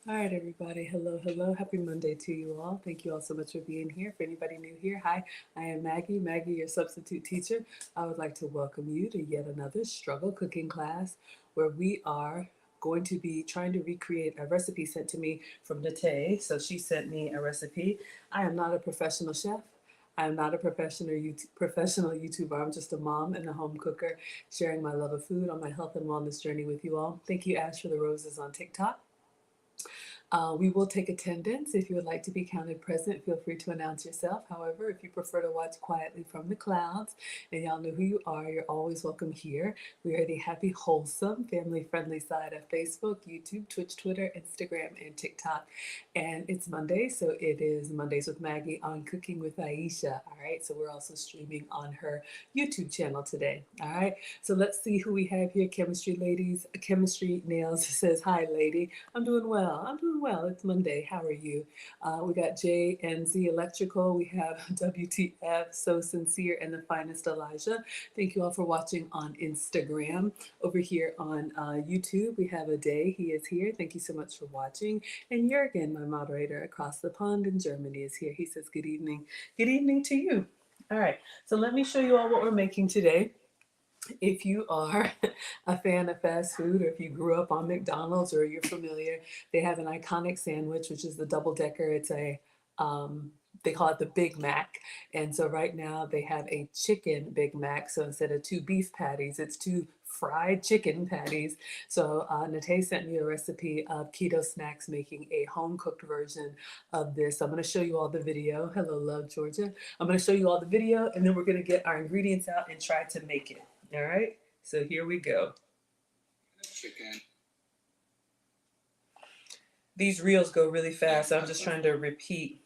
All right, everybody. Hello, hello. Happy Monday to you all. Thank you all so much for being here. For anybody new here, hi, I am Maggie. Maggie, your substitute teacher. I would like to welcome you to yet another struggle cooking class where we are going to be trying to recreate a recipe sent to me from Nate. So she sent me a recipe. I am not a professional chef. I'm not a professional YouTuber. I'm just a mom and a home cooker sharing my love of food on my health and wellness journey with you all. Thank you, Ash, for the roses on TikTok. We will take attendance. If you would like to be counted present, feel free to announce yourself. However, if you prefer to watch quietly from the clouds and y'all know who you are, you're always welcome here. We are the happy, wholesome, family friendly side of Facebook, YouTube, Twitch, Twitter, Instagram, and TikTok. And it's Monday, so it is Mondays with Maggie on Cooking with Aisha. All right, so we're also streaming on her YouTube channel today. All right, so let's see who we have here. Chemistry Ladies, Chemistry Nails says, "Hi, lady. I'm doing well. I'm doing well. It's Monday. How are you?" We got J and Z Electrical. We have WTF, So Sincere, and the Finest Elijah. Thank you all for watching on Instagram. Over here on YouTube, we have a day. He is here. Thank you so much for watching. And Jurgen, my moderator across the pond in Germany, is here. He says, "Good evening." Good evening to you. All right. So let me show you all what we're making today. If you are a fan of fast food, or if you grew up on McDonald's, or you're familiar, they have an iconic sandwich, which is the double decker. It's a they call it the Big Mac. And so right now they have a chicken Big Mac. So instead of two beef patties, it's two fried chicken patties. So Nate sent me a recipe of keto snacks making a home cooked version of this. I'm going to show you all the video. Hello, love, Georgia. I'm going to show you all the video, and then we're going to get our ingredients out and try to make it. All right, so here we go. Chicken. These reels go really fast, so I'm just trying to repeat.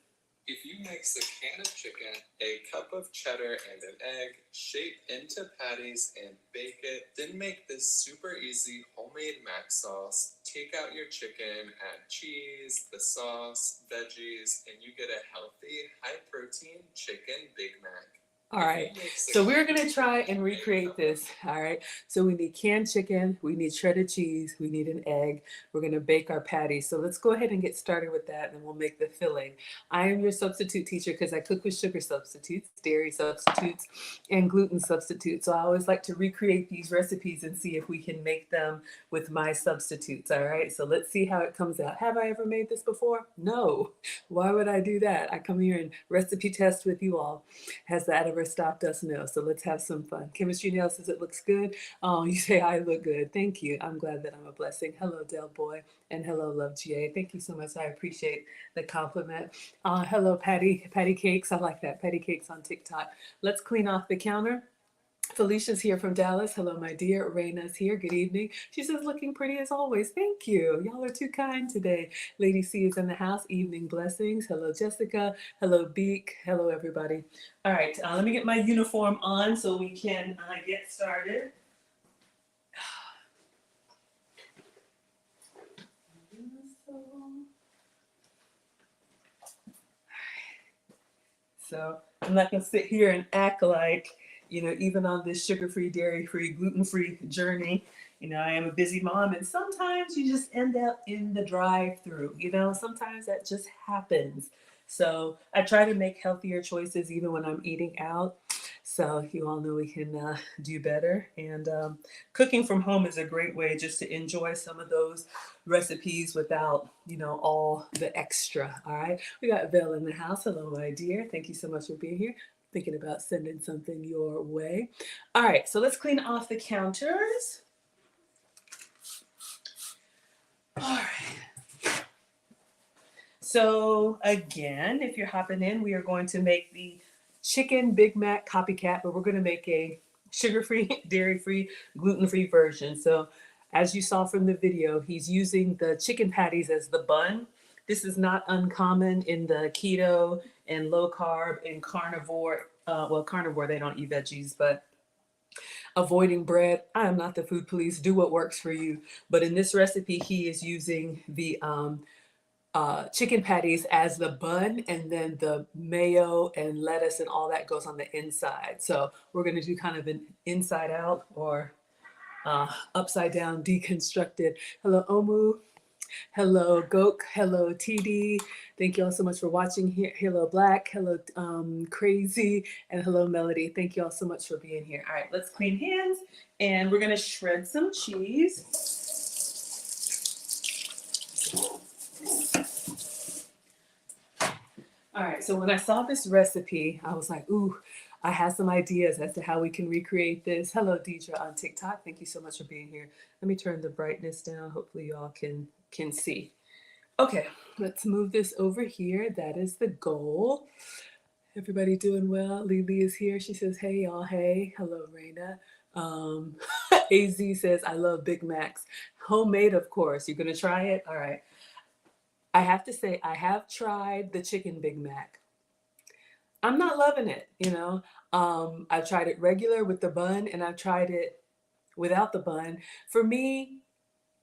If you mix a can of chicken, a cup of cheddar, and an egg, shape into patties and bake it, then make this super easy homemade mac sauce. Take out your chicken, add cheese, the sauce, veggies, and you get a healthy, high-protein chicken Big Mac. All right, so we're gonna try and recreate this. All right, so we need canned chicken, we need shredded cheese, we need an egg. We're gonna bake our patties. So let's go ahead and get started with that, and then we'll make the filling. I am your substitute teacher because I cook with sugar substitutes, dairy substitutes, and gluten substitutes. So I always like to recreate these recipes and see if we can make them with my substitutes. All right, so let's see how it comes out. Have I ever made this before? No. Why would I do that? I come here and recipe test with you all. Has that ever stopped us? No. So let's have some fun. Chemistry Nail says it looks good. Oh, you say I look good. Thank you. I'm glad that I'm a blessing. Hello, Del Boy, and hello, Love GA. Thank you so much. I appreciate the compliment. Hello, Patty Cakes. I like that. Patty Cakes on TikTok. Let's clean off the counter. Felicia's here from Dallas. Hello, my dear. Raina's here. Good evening. She says, looking pretty as always. Thank you. Y'all are too kind today. Lady C is in the house. Evening blessings. Hello, Jessica. Hello, Beak. Hello, everybody. All right, let me get my uniform on so we can get started. So I'm not going to sit here and act like, even on this sugar-free, dairy-free, gluten-free journey, I am a busy mom, and sometimes you just end up in the drive-through, sometimes that just happens. So I try to make healthier choices even when I'm eating out. So you all know we can do better. And cooking from home is a great way just to enjoy some of those recipes without, all the extra. All right. We got Vel in the house. Hello, my dear. Thank you so much for being here. Thinking about sending something your way. All right. So let's clean off the counters. All right. So again, if you're hopping in, we are going to make the chicken Big Mac copycat, but we're going to make a sugar-free, dairy-free, gluten-free version. So as you saw from the video, he's using the chicken patties as the bun. This is not uncommon in the keto and low carb and carnivore. Carnivore, they don't eat veggies, but avoiding bread. I am not the food police. Do what works for you. But in this recipe, he is using the chicken patties as the bun, and then the mayo and lettuce and all that goes on the inside. So we're going to do kind of an inside out or upside down deconstructed. Hello, Omu. Hello, Gok. Hello, TD. Thank you all so much for watching here. Hello, Black. Hello, Crazy. And hello, Melody. Thank you all so much for being here. All right, let's clean hands. And we're going to shred some cheese. All right, so when I saw this recipe, I was like, ooh, I have some ideas as to how we can recreate this. Hello, Deidre on TikTok. Thank you so much for being here. Let me turn the brightness down. Hopefully you all can see. Okay, let's move this over here. That is the goal. Everybody doing well? Lily is here. She says, hey, y'all. Hey. Hello, Raina. AZ says, I love Big Macs. Homemade, of course. You're going to try it? All right. I have to say, I have tried the chicken Big Mac. I'm not loving it, you know. I've tried it regular with the bun and I've tried it without the bun. For me,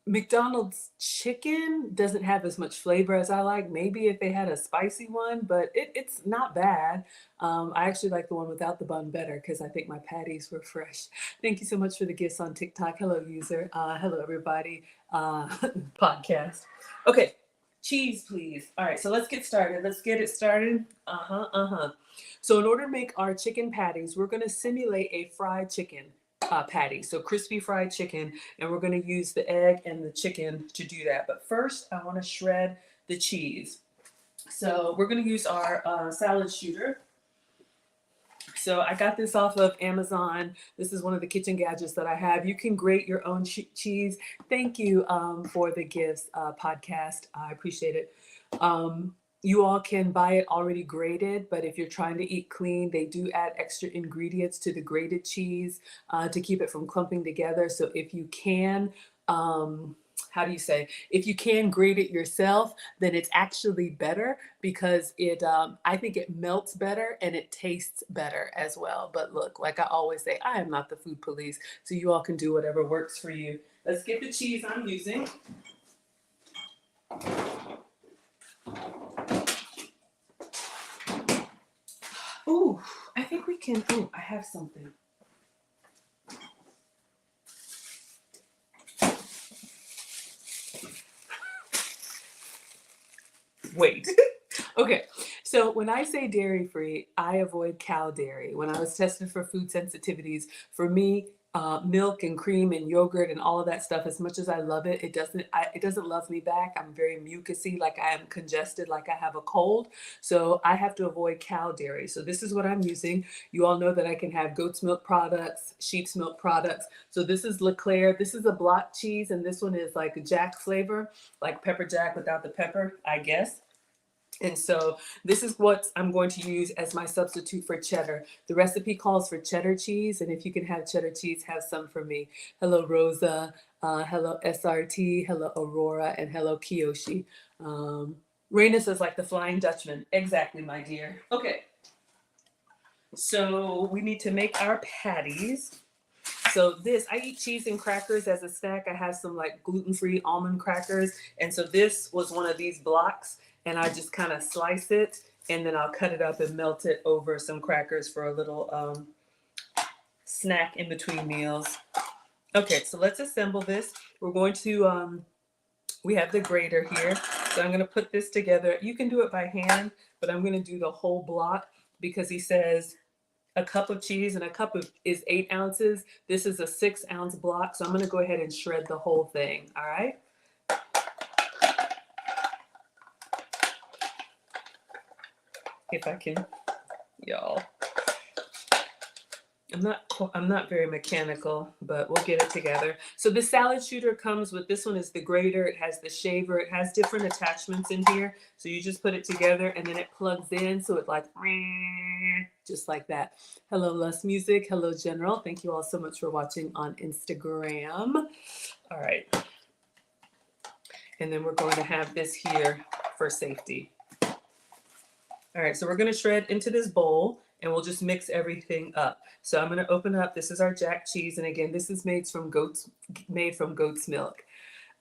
McDonald's chicken doesn't have as much flavor as I like. Maybe if they had a spicy one, but it's not bad. I actually like the one without the bun better because I think my patties were fresh. Thank you so much for the gifts on TikTok. Hello, user. Hello, everybody. Podcast. Okay, cheese, please. All right, so let's get started. Let's get it started. So in order to make our chicken patties, we're going to simulate a fried chicken patty. So crispy fried chicken, and we're going to use the egg and the chicken to do that. But first, I want to shred the cheese. So we're going to use our salad shooter. So I got this off of Amazon. This is one of the kitchen gadgets that I have. You can grate your own cheese. Thank you for the gifts podcast. I appreciate it. You all can buy it already grated, but if you're trying to eat clean, they do add extra ingredients to the grated cheese to keep it from clumping together. So if you can, if you can grate it yourself, then it's actually better because I think it melts better and it tastes better as well. But look, like I always say, I am not the food police, so you all can do whatever works for you. Let's get the cheese I'm using. Ooh, I think we can. Ooh, I have something. Wait. Okay. So when I say dairy free, I avoid cow dairy. When I was tested for food sensitivities, for me, milk and cream and yogurt and all of that stuff, as much as I love it, it doesn't love me back. I'm very mucusy, like I am congested, like I have a cold. So I have to avoid cow dairy. So this is what I'm using. You all know that I can have goat's milk products, sheep's milk products. So this is Leclerc. This is a block cheese, and this one is like a jack flavor, like pepper jack without the pepper, I guess. And so this is what I'm going to use as my substitute for cheddar. The recipe calls for cheddar cheese, and if you can have cheddar cheese, have some for me. Hello, Rosa. Hello, SRT. Hello, Aurora. And hello, Kiyoshi. Raina says like the Flying Dutchman. Exactly, my dear. Okay. So we need to make our patties. So I eat cheese and crackers as a snack. I have some like gluten-free almond crackers. And so this was one of these blocks. And I just kind of slice it, and then I'll cut it up and melt it over some crackers for a little snack in between meals. Okay, so let's assemble this. We're going to, we have the grater here. So I'm going to put this together. You can do it by hand, but I'm going to do the whole block because he says a cup of cheese and a cup is 8 ounces. This is a 6-ounce block. So I'm going to go ahead and shred the whole thing. All right. If I can, y'all. I'm not very mechanical, but we'll get it together. So the salad shooter comes with, this one is the grater, it has the shaver, it has different attachments in here. So you just put it together and then it plugs in, so it like, just like that. Hello, Lust Music. Hello, General. Thank you all so much for watching on Instagram. All right. And then we're going to have this here for safety. All right, so we're going to shred into this bowl and we'll just mix everything up. So I'm going to open up. This is our jack cheese. And again, this is made from goat's milk.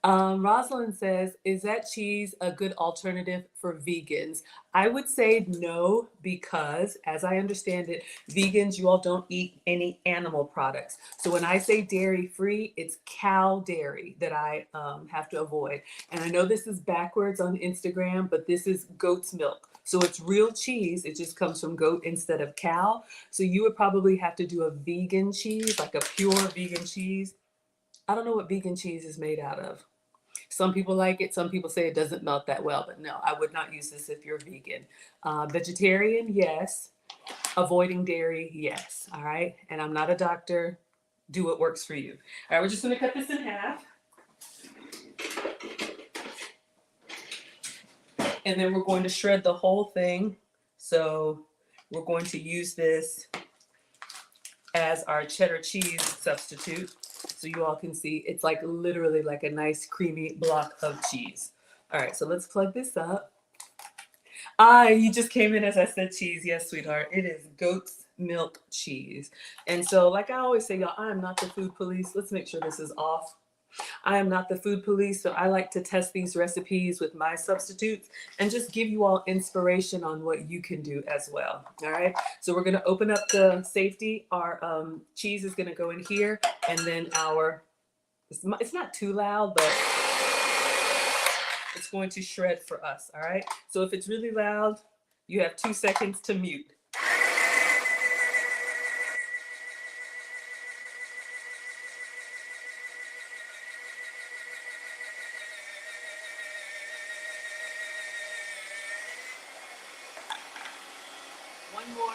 Rosalind says, is that cheese a good alternative for vegans? I would say no, because as I understand it, vegans, you all don't eat any animal products. So when I say dairy free, it's cow dairy that I have to avoid. And I know this is backwards on Instagram, but this is goat's milk. So it's real cheese. It just comes from goat instead of cow. So you would probably have to do a vegan cheese, like a pure vegan cheese. I don't know what vegan cheese is made out of. Some people like it. Some people say it doesn't melt that well, but no, I would not use this if you're vegan. Vegetarian, yes. Avoiding dairy, yes. All right. And I'm not a doctor. Do what works for you. All right. We're just going to cut this in half. And then we're going to shred the whole thing. So we're going to use this as our cheddar cheese substitute. So you all can see it's like literally like a nice creamy block of cheese. All right, so let's plug this up. You just came in as I said cheese. Yes, sweetheart. It is goat's milk cheese. And so, like I always say, y'all, I am not the food police. Let's make sure this is off. I am not the food police, so I like to test these recipes with my substitutes and just give you all inspiration on what you can do as well. All right, so we're going to open up the safety. Our cheese is going to go in here, and then it's not too loud, but it's going to shred for us. All right, so if it's really loud, you have 2 seconds to mute. One more.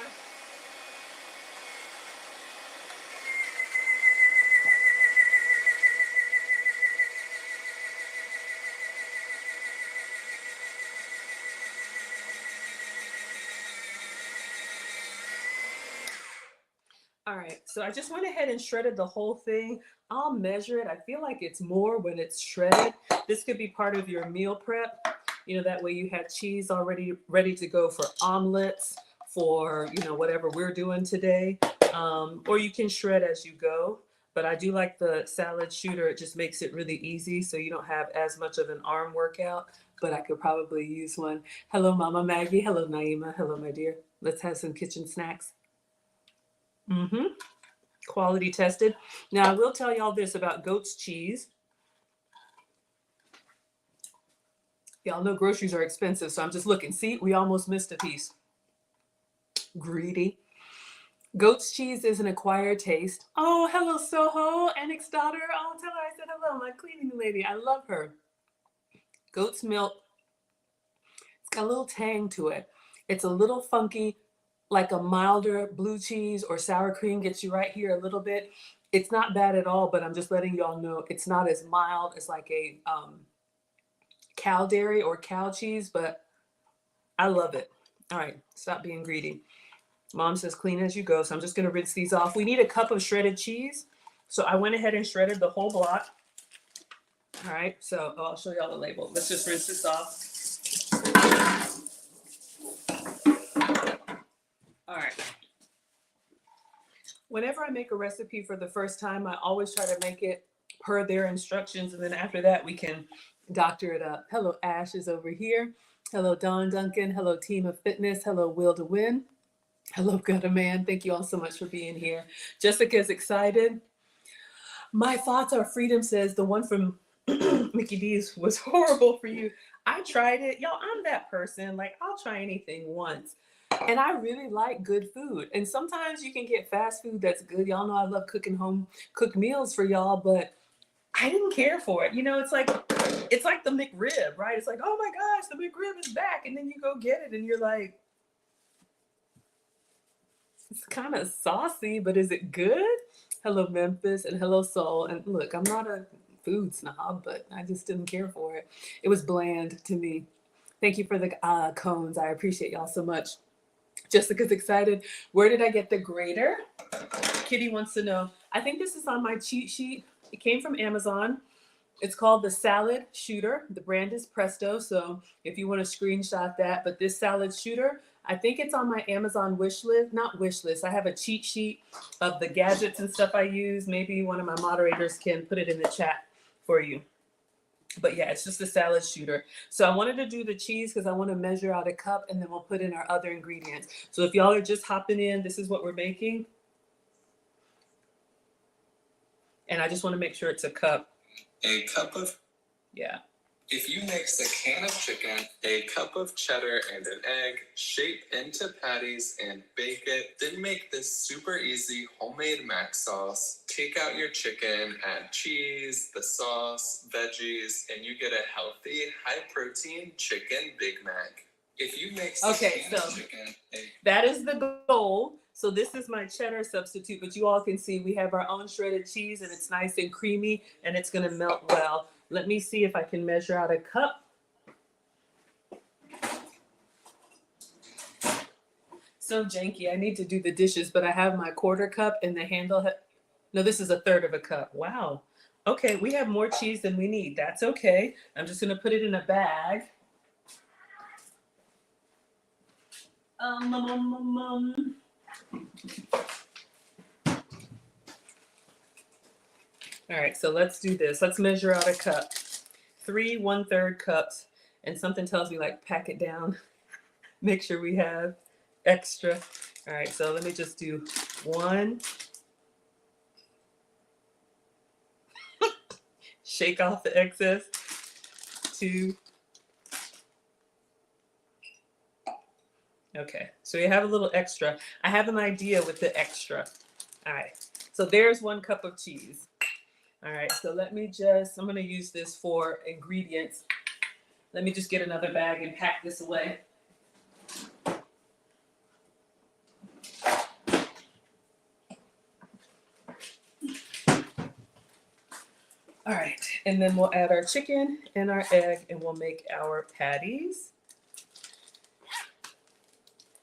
All right, so I just went ahead and shredded the whole thing. I'll measure it. I feel like it's more when it's shredded. This could be part of your meal prep. You know, that way you have cheese already ready to go for omelets, for, you know, whatever we're doing today. Or you can shred as you go. But I do like the salad shooter. It just makes it really easy so you don't have as much of an arm workout. But I could probably use one. Hello, Mama Maggie. Hello, Naima. Hello, my dear. Let's have some kitchen snacks. Mm-hmm. Quality tested. Now, I will tell y'all this about goat's cheese. Y'all know groceries are expensive, so I'm just looking. See, we almost missed a piece. Greedy. Goat's cheese is an acquired taste. Oh, hello, Soho, Annick's daughter. Oh, tell her I said hello, my cleaning lady. I love her. Goat's milk. It's got a little tang to it. It's a little funky, like a milder blue cheese or sour cream gets you right here a little bit. It's not bad at all, but I'm just letting y'all know it's not as mild as like a cow dairy or cow cheese, but I love it. All right, stop being greedy. Mom says clean as you go, so I'm just going to rinse these off. We need a cup of shredded cheese, so I went ahead and shredded the whole block. All right, so I'll show y'all the label. Let's just rinse this off. All right. Whenever I make a recipe for the first time, I always try to make it per their instructions, and then after that, we can doctor it up. Hello, Ash is over here. Hello, Dawn Duncan. Hello, Team of Fitness. Hello, Will to Win. Hello, Gutter Man. Thank you all so much for being here. Jessica's excited. My thoughts are freedom says the one from Mickey D's was horrible for you. I tried it. Y'all, I'm that person. Like, I'll try anything once. And I really like good food. And sometimes you can get fast food that's good. Y'all know I love cooking home cooked meals for y'all, but I didn't care for it. You know, it's like the McRib, right? It's like, oh my gosh, the McRib is back. And then you go get it and you're like, it's kind of saucy, but is it good? Hello, Memphis, and hello, Soul. And look, I'm not a food snob, but I just didn't care for it. It was bland to me. Thank you for the cones. I appreciate y'all so much. Jessica's excited. Where did I get the grater? Kitty wants to know. I think this is on my cheat sheet. It came from Amazon. It's called the Salad Shooter. The brand is Presto. So if you want to screenshot that, but this Salad Shooter, I think it's on my Amazon wish list. Not wish list. I have a cheat sheet of the gadgets and stuff I use. Maybe one of my moderators can put it in the chat for you. But yeah, it's just a salad shooter. So I wanted to do the cheese because I want to measure out a cup and then we'll put in our other ingredients. So if y'all are just hopping in, this is what we're making. And I just want to make sure it's a cup. A cup of... Yeah. If you mix a can of chicken, a cup of cheddar, and an egg, shape into patties and bake it, then make this super easy homemade mac sauce. Take out your chicken, add cheese, the sauce, veggies, and you get a healthy, high-protein chicken Big Mac. If you mix a can of chicken... That is the goal. So this is my cheddar substitute, but you all can see we have our own shredded cheese and it's nice and creamy and it's going to melt well. Let me see if I can measure out a cup. So janky. I need to do the dishes, but I have my quarter cup and the handle. No, this is a third of a cup. Wow. Okay, we have more cheese than we need. That's okay. I'm just going to put it in a bag. All right, so let's do this. Let's measure out a cup. 3 1/3 cups. And something tells me like pack it down. Make sure we have extra. All right, so let me just do 1. Shake off the excess. 2. Okay, so we have a little extra. I have an idea with the extra. All right, so there's 1 cup of cheese. All right, so let me just, I'm gonna use this for ingredients. Let me just get another bag and pack this away. All right, and then we'll add our chicken and our egg and we'll make our patties.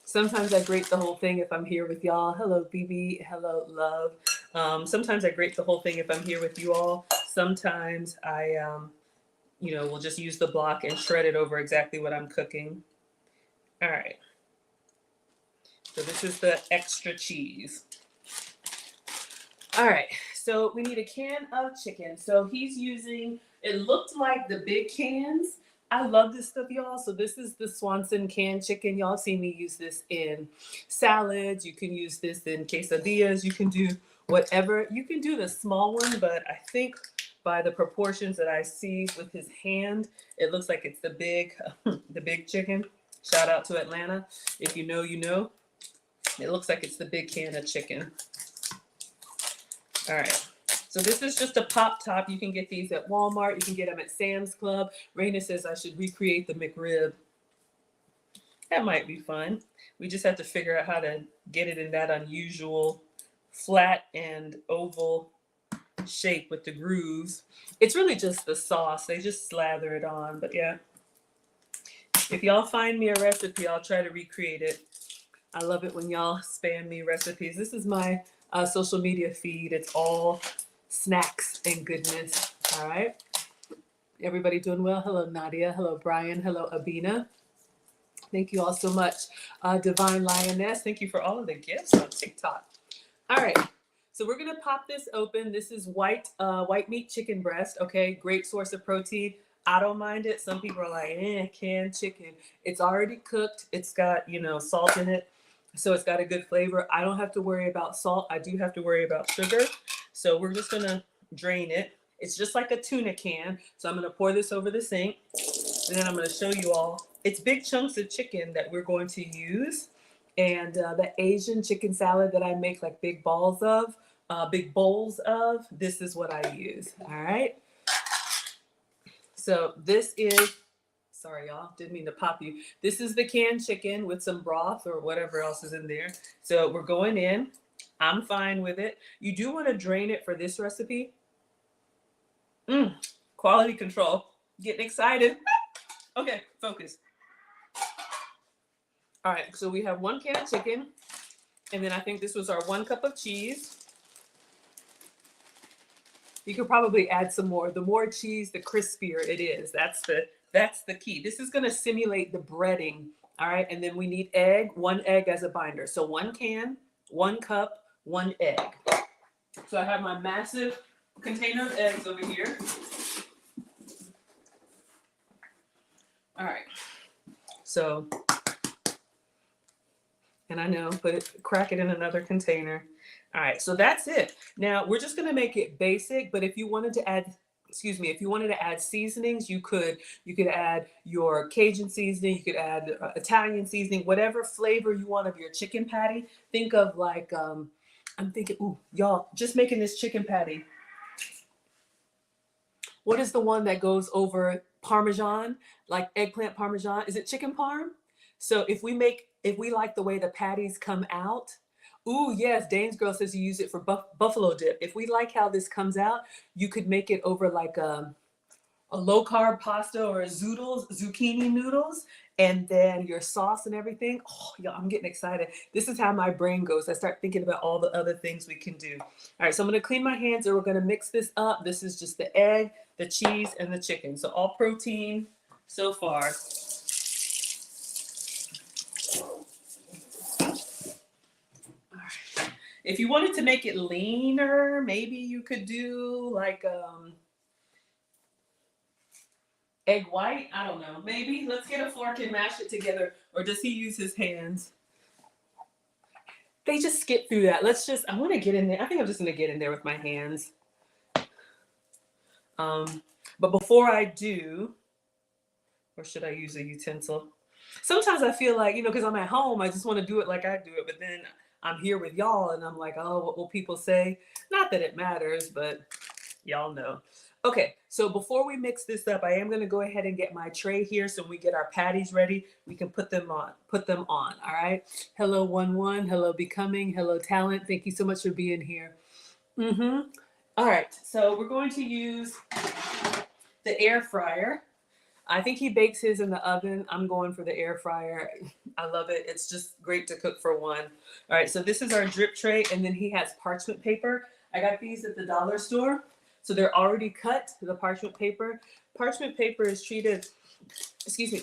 Sometimes I grate the whole thing if I'm here with y'all. Hello, BB. Hello, love. Sometimes I grate the whole thing if I'm here with you all. Sometimes I, will just use the block and shred it over exactly what I'm cooking. All right. So this is the extra cheese. All right. So we need a can of chicken. So he's using, it looked like the big cans. I love this stuff, y'all. So this is the Swanson canned chicken. Y'all see me use this in salads. You can use this in quesadillas. You can do whatever. You can do the small one, but I think by the proportions that I see with his hand, it looks like it's the big chicken. Shout out to Atlanta. If you know, you know. It looks like it's the big can of chicken. All right. So this is just a pop top. You can get these at Walmart. You can get them at Sam's Club. Raina says I should recreate the McRib. That might be fun. We just have to figure out how to get it in that unusual flat and oval shape with the grooves. It's really just the sauce. They just slather it on. But yeah, if y'all find me a recipe, I'll try to recreate it. I love it when y'all spam me recipes. This is my social media feed. It's all snacks and goodness. All right. Everybody doing well? Hello, Nadia. Hello, Brian. Hello, Abina. Thank you all so much. Divine Lioness, thank you for all of the gifts on TikTok. All right. So we're going to pop this open. This is white meat chicken breast. Okay. Great source of protein. I don't mind it. Some people are like, canned chicken. It's already cooked. It's got, salt in it. So it's got a good flavor. I don't have to worry about salt. I do have to worry about sugar. So we're just going to drain it. It's just like a tuna can. So I'm going to pour this over the sink. And then I'm going to show you all. It's big chunks of chicken that we're going to use. And the Asian chicken salad that I make like big bowls of, this is what I use. All right. So this is, sorry, y'all, didn't mean to pop you. This is the canned chicken with some broth or whatever else is in there. So we're going in. I'm fine with it. You do want to drain it for this recipe. Quality control. Getting excited. Okay, focus. All right, so we have 1 can of chicken. And then I think this was our 1 cup of cheese. You could probably add some more. The more cheese, the crispier it is. That's the key. This is going to simulate the breading. All right. And then we need 1 egg as a binder. So 1 can, 1 cup, 1 egg. So I have my massive container of eggs over here. All right. So, and I know, crack it in another container. All right, so that's it. Now we're just gonna make it basic, but if you wanted to add, excuse me, if you wanted to add seasonings, you could. You could add your Cajun seasoning, you could add Italian seasoning, whatever flavor you want of your chicken patty. Think of like, I'm thinking, ooh, y'all, just making this chicken patty. What is the one that goes over Parmesan, like eggplant Parmesan? Is it chicken parm? So if we like the way the patties come out, ooh, yes, Dane's girl says you use it for buffalo dip. If we like how this comes out, you could make it over like a low carb pasta or zoodles, zucchini noodles, and then your sauce and everything. Oh, yeah, I'm getting excited. This is how my brain goes. I start thinking about all the other things we can do. All right, so I'm gonna clean my hands and we're gonna mix this up. This is just the egg, the cheese, and the chicken. So all protein so far. All right. If you wanted to make it leaner, maybe you could do like egg white. I don't know. Maybe let's get a fork and mash it together. Or does he use his hands? They just skip through that. I want to get in there. I think I'm just going to get in there with my hands. But before I do, or should I use a utensil? Sometimes I feel like, because I'm at home, I just want to do it like I do it. But then I'm here with y'all and I'm like, oh, what will people say? Not that it matters, but y'all know. Okay, so before we mix this up, I am going to go ahead and get my tray here so when we get our patties ready, we can put them on, all right? Hello, 1-1. Hello, Becoming. Hello, Talent. Thank you so much for being here. All right, so we're going to use the air fryer. I think he bakes his in the oven. I'm going for the air fryer. I love it. It's just great to cook for one. All right, so this is our drip tray, and then he has parchment paper. I got these at the dollar store. So they're already cut, the parchment paper. Parchment paper is treated,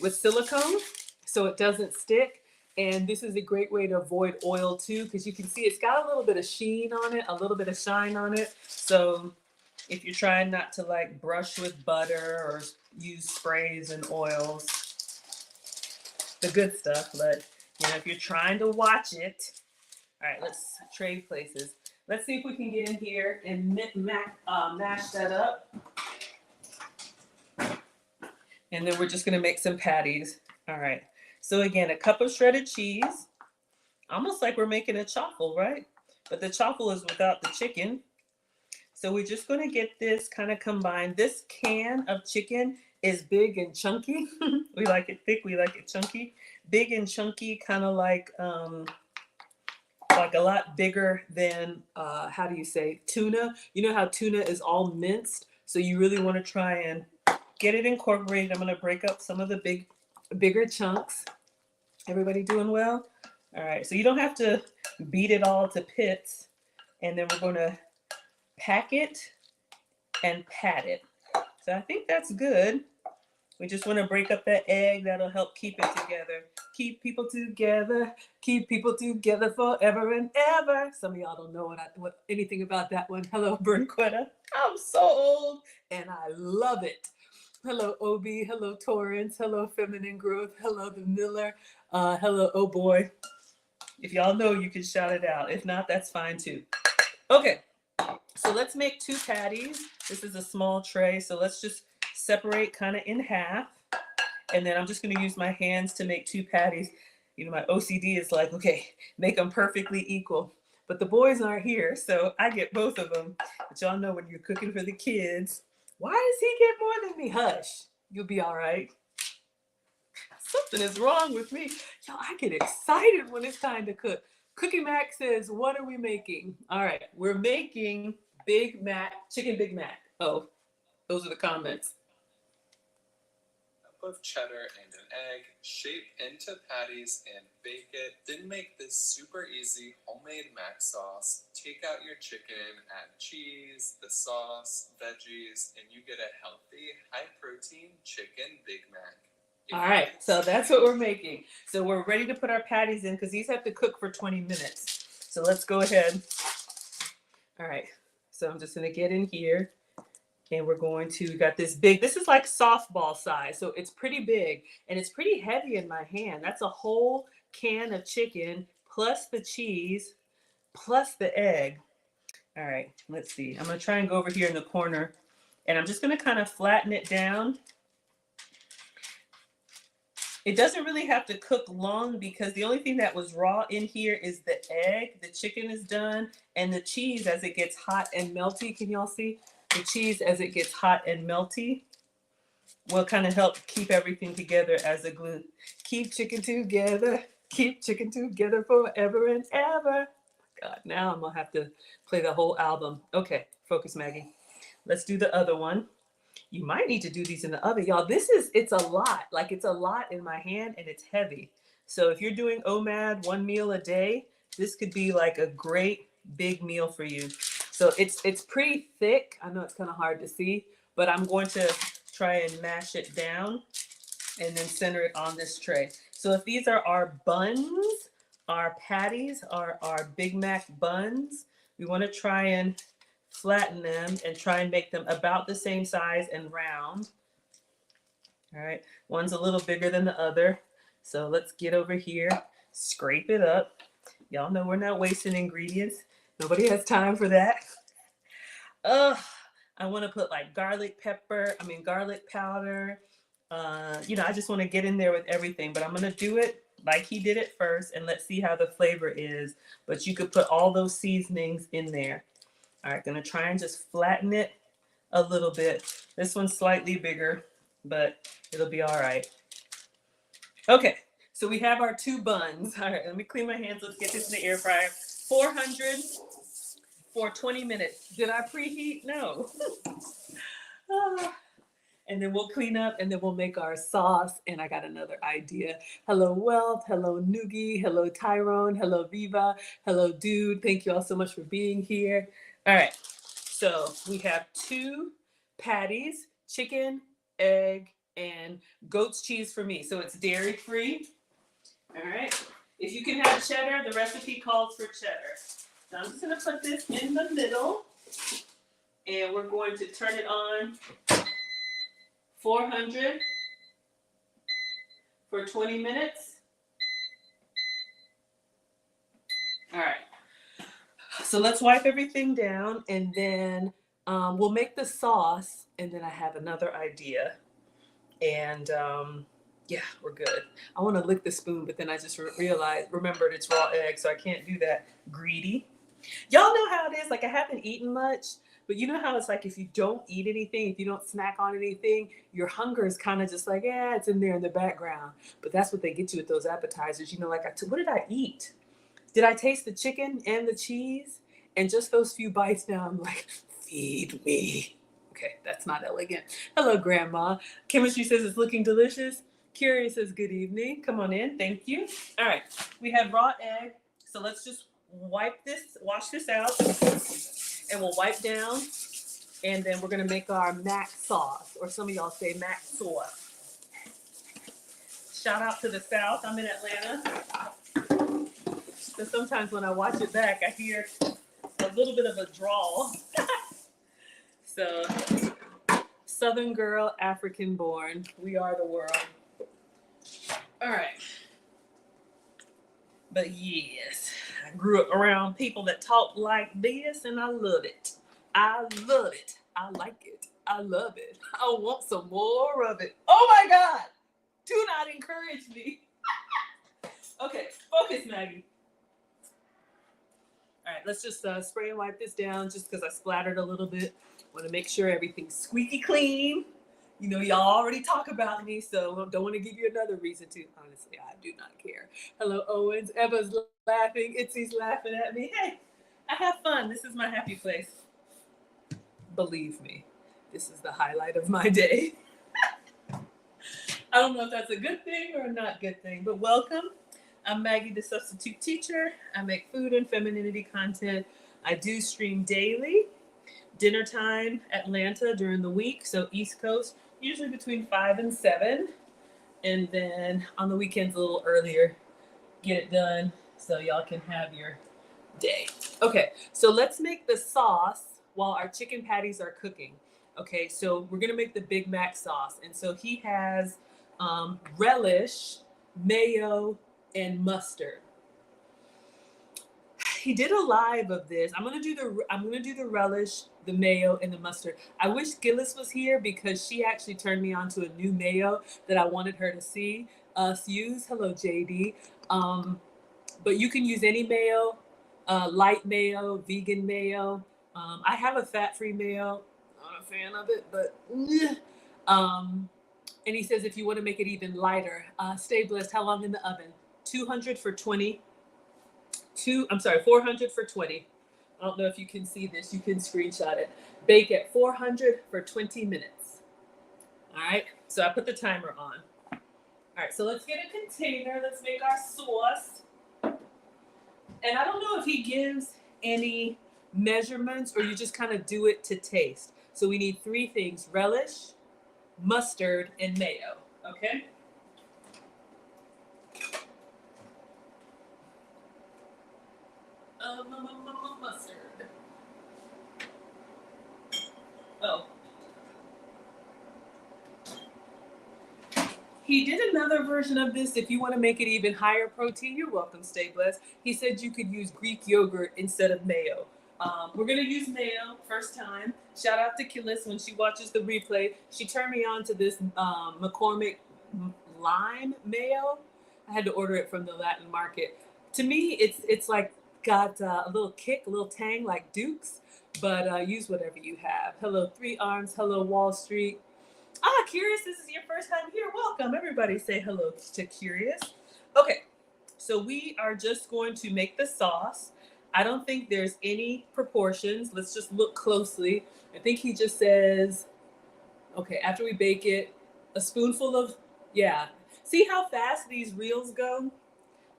with silicone so it doesn't stick. And this is a great way to avoid oil too, because you can see it's got a little bit of sheen on it, a little bit of shine on it. So if you're trying not to like brush with butter or use sprays and oils, the good stuff, but if you're trying to watch it. All right, let's trade places. Let's see if we can get in here and mash that up. And then we're just gonna make some patties. All right, so again, a cup of shredded cheese. Almost like we're making a chaffle, right? But the chaffle is without the chicken. So we're just gonna get this kind of combined. This can of chicken is big and chunky. We like it thick, we like it chunky. Big and chunky, kind of like a lot bigger than, how do you say, tuna. You know how tuna is all minced? So you really want to try and get it incorporated. I'm going to break up some of the bigger chunks. Everybody doing well? All right, so you don't have to beat it all to pits. And then we're going to pack it and pat it. So I think that's good. We just want to break up that egg. That'll help keep it together. Keep people together. Keep people together forever and ever. Some of y'all don't know anything about that one. Hello, Bernquetta. I'm so old and I love it. Hello, Obi. Hello, Torrance. Hello, Feminine Growth. Hello, the Miller. Hello, oh boy. If y'all know, you can shout it out. If not, that's fine too. Okay, so let's make 2 patties. This is a small tray, so let's just separate kind of in half. And then I'm just going to use my hands to make 2 patties. My OCD is like, okay, make them perfectly equal. But the boys aren't here, so I get both of them. But y'all know when you're cooking for the kids, why does he get more than me? Hush, you'll be all right. Something is wrong with me. Y'all, I get excited when it's time to cook. Cookie Mac says, what are we making? All right, we're making Big Mac, chicken Big Mac. Oh, those are the comments. Of cheddar and an egg, shape into patties and bake it. Then make this super easy homemade mac sauce. Take out your chicken, add cheese, the sauce, veggies, and you get a healthy, high-protein chicken Big Mac. All right, so that's what we're making. So we're ready to put our patties in because these have to cook for 20 minutes. So let's go ahead. All right, so I'm just gonna get in here And we're going to, we got this big, this is like softball size. So it's pretty big and it's pretty heavy in my hand. That's a whole can of chicken plus the cheese plus the egg. All right, let's see. I'm gonna try and go over here in the corner and I'm just gonna kind of flatten it down. It doesn't really have to cook long because the only thing that was raw in here is the egg. The chicken is done and the cheese as it gets hot and melty. Can y'all see? The cheese as it gets hot and melty will kind of help keep everything together as a glue. Keep chicken together. Keep chicken together forever and ever. God, now I'm gonna have to play the whole album. Okay, focus, Maggie. Let's do the other one. You might need to do these in the oven, y'all. It's a lot. Like it's a lot in my hand and it's heavy. So if you're doing OMAD, one meal a day, this could be like a great big meal for you. So it's pretty thick. I know it's kind of hard to see, but I'm going to try and mash it down and then center it on this tray. So if these are our buns, our patties, our Big Mac buns, we want to try and flatten them and try and make them about the same size and round. All right, one's a little bigger than the other. So let's get over here, scrape it up. Y'all know we're not wasting ingredients. Nobody has time for that. I want to put like garlic powder. I just want to get in there with everything, but I'm going to do it like he did it first and let's see how the flavor is. But you could put all those seasonings in there. All right, gonna try and just flatten it a little bit. This one's slightly bigger, but it'll be all right. Okay, so we have our two buns. All right, let me clean my hands. Let's get this in the air fryer. 400 for 20 minutes. Did I preheat? No. And then we'll clean up and then we'll make our sauce. And I got another idea. Hello, Wealth. Hello, Noogie. Hello, Tyrone. Hello, Viva. Hello, Dude. Thank you all so much for being here. All right. So we have two patties, chicken, egg, and goat's cheese for me. So it's dairy free. All right. If you can have cheddar, the recipe calls for cheddar. So I'm just going to put this in the middle. And we're going to turn it on 400 for 20 minutes. All right. So let's wipe everything down and then we'll make the sauce. And then I have another idea. And yeah, we're good. I want to lick the spoon, but then I just remembered it's raw egg, so I can't do that. Greedy. Y'all know how it is. Like I haven't eaten much. But you know how it's like if you don't eat anything, if you don't snack on anything, your hunger is kind of just like, yeah, it's in there in the background. But that's what they get you with those appetizers. You know, like, what did I eat? Did I taste the chicken and the cheese? And just those few bites now, I'm like, feed me. Okay, that's not elegant. Hello, Grandma. Chemistry says it's looking delicious. Curious says good evening. Come on in. Thank you. All right, we have raw egg. So let's just wash this out. And we'll wipe down, and then we're gonna make our mac sauce, or some of y'all say mac sauce. Shout out to the South. I'm in Atlanta. So sometimes when I watch it back, I hear a little bit of a drawl. So, Southern girl, African born. We are the world. All right. But yes, I grew up around people that talk like this, and I love it. I love it. I like it. I love it. I want some more of it. Oh my God! Do not encourage me. Okay, focus, Maggie. All right, let's just spray and wipe this down just because I splattered a little bit. Want to make sure everything's squeaky clean. You know, y'all already talk about me, so don't want to give you another reason to. Honestly, I do not care. Hello, Owens. Eva's laughing. Itzy's laughing at me. Hey, I have fun. This is my happy place. Believe me, this is the highlight of my day. I don't know if that's a good thing or a not good thing, but welcome. I'm Maggie, the substitute teacher. I make food and femininity content. I do stream daily. Dinner time, Atlanta during the week, so East Coast, usually between 5 and 7. And then on the weekends a little earlier, get it done so y'all can have your day. Okay, so let's make the sauce while our chicken patties are cooking. Okay, so we're gonna make the Big Mac sauce. And so he has relish, mayo, and mustard. He did a live of this. I'm gonna do the relish, the mayo, and the mustard. I wish Gillis was here because she actually turned me on to a new mayo that I wanted her to see us use. Hello, JD. Um, but you can use any mayo, light mayo, vegan mayo. I have a fat-free mayo. Not a fan of it, but um, and he says if you want to make it even lighter, stay blessed. How long in the oven? 200 for 20. I'm sorry, 400 for 20. I don't know if you can see this. You can screenshot it. Bake at 400 for 20 minutes. All right. So I put the timer on. All right. So let's get a container. Let's make our sauce. And I don't know if he gives any measurements or you just kind of do it to taste. So we need 3 things: relish, mustard, and mayo. Okay. Mustard. Oh. He did another version of this. If you want to make it even higher protein, you're welcome, stay blessed. He said you could use Greek yogurt instead of mayo. We're going to use mayo first time. Shout out to Killis when she watches the replay. She turned me on to this McCormick lime mayo. I had to order it from the Latin market. To me, it's like got a little kick, a little tang like Duke's, but use whatever you have. Hello, Three Arms. Hello, Wall Street. Curious, this is your first time here. Welcome. Everybody say hello to Curious. Okay, so we are just going to make the sauce. I don't think there's any proportions. Let's just look closely. I think he just says, okay, after we bake it, a spoonful of, yeah. See how fast these reels go?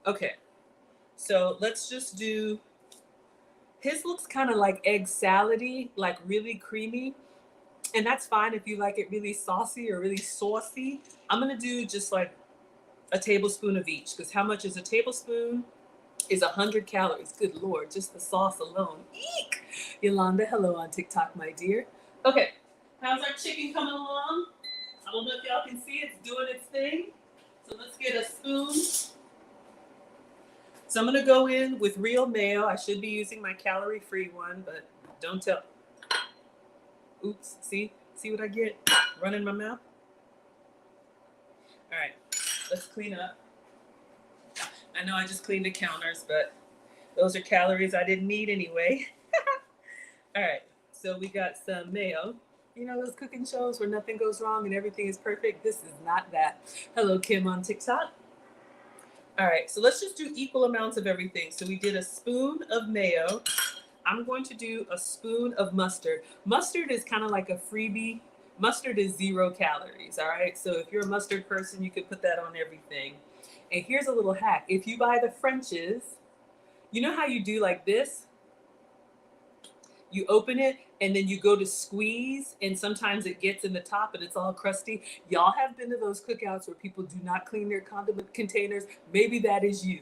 Okay, so let's just do, his looks kind of like egg salad-y, like really creamy. And that's fine if you like it really saucy or really saucy. I'm gonna do just like a tablespoon of each, because how much is a tablespoon? Is 100 calories. Good Lord, just the sauce alone. Eek! Yolanda, hello on TikTok, my dear. Okay, how's our chicken coming along? I don't know if y'all can see it's doing its thing. So let's get a spoon. So I'm gonna go in with real mayo. I should be using my calorie-free one, but don't tell. Oops, see what I get running my mouth? All right, let's clean up. I know I just cleaned the counters, but those are calories I didn't need anyway. All right, so we got some mayo. You know those cooking shows where nothing goes wrong and everything is perfect? This is not that. Hello, Kim on TikTok. All right, so let's just do equal amounts of everything. So we did a spoon of mayo. I'm going to do a spoon of mustard. Mustard is kind of like a freebie. Mustard is 0 calories, all right? So if you're a mustard person, you could put that on everything. And here's a little hack. If you buy the French's, you know how you do like this? You open it and then you go to squeeze and sometimes it gets in the top and it's all crusty. Y'all have been to those cookouts where people do not clean their condiment containers. Maybe that is you.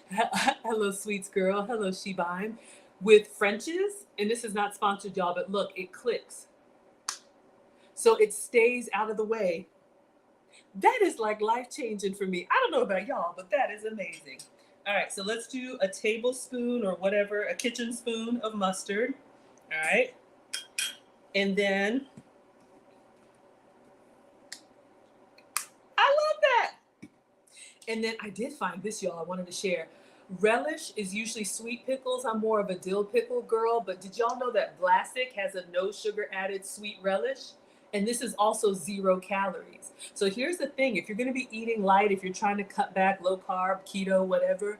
Hello, sweets girl. Hello, Shebime. With French's, and this is not sponsored, y'all, but look, it clicks. So it stays out of the way. That is like life-changing for me. I don't know about y'all, but that is amazing. All right, so let's do a tablespoon or whatever, a kitchen spoon of mustard. All right. And then, I love that. And then I did find this, y'all, I wanted to share. Relish is usually sweet pickles. I'm more of a dill pickle girl, but did y'all know that Vlasic has a no sugar added sweet relish? And this is also 0 calories. So here's the thing. If you're going to be eating light, if you're trying to cut back, low carb, keto, whatever,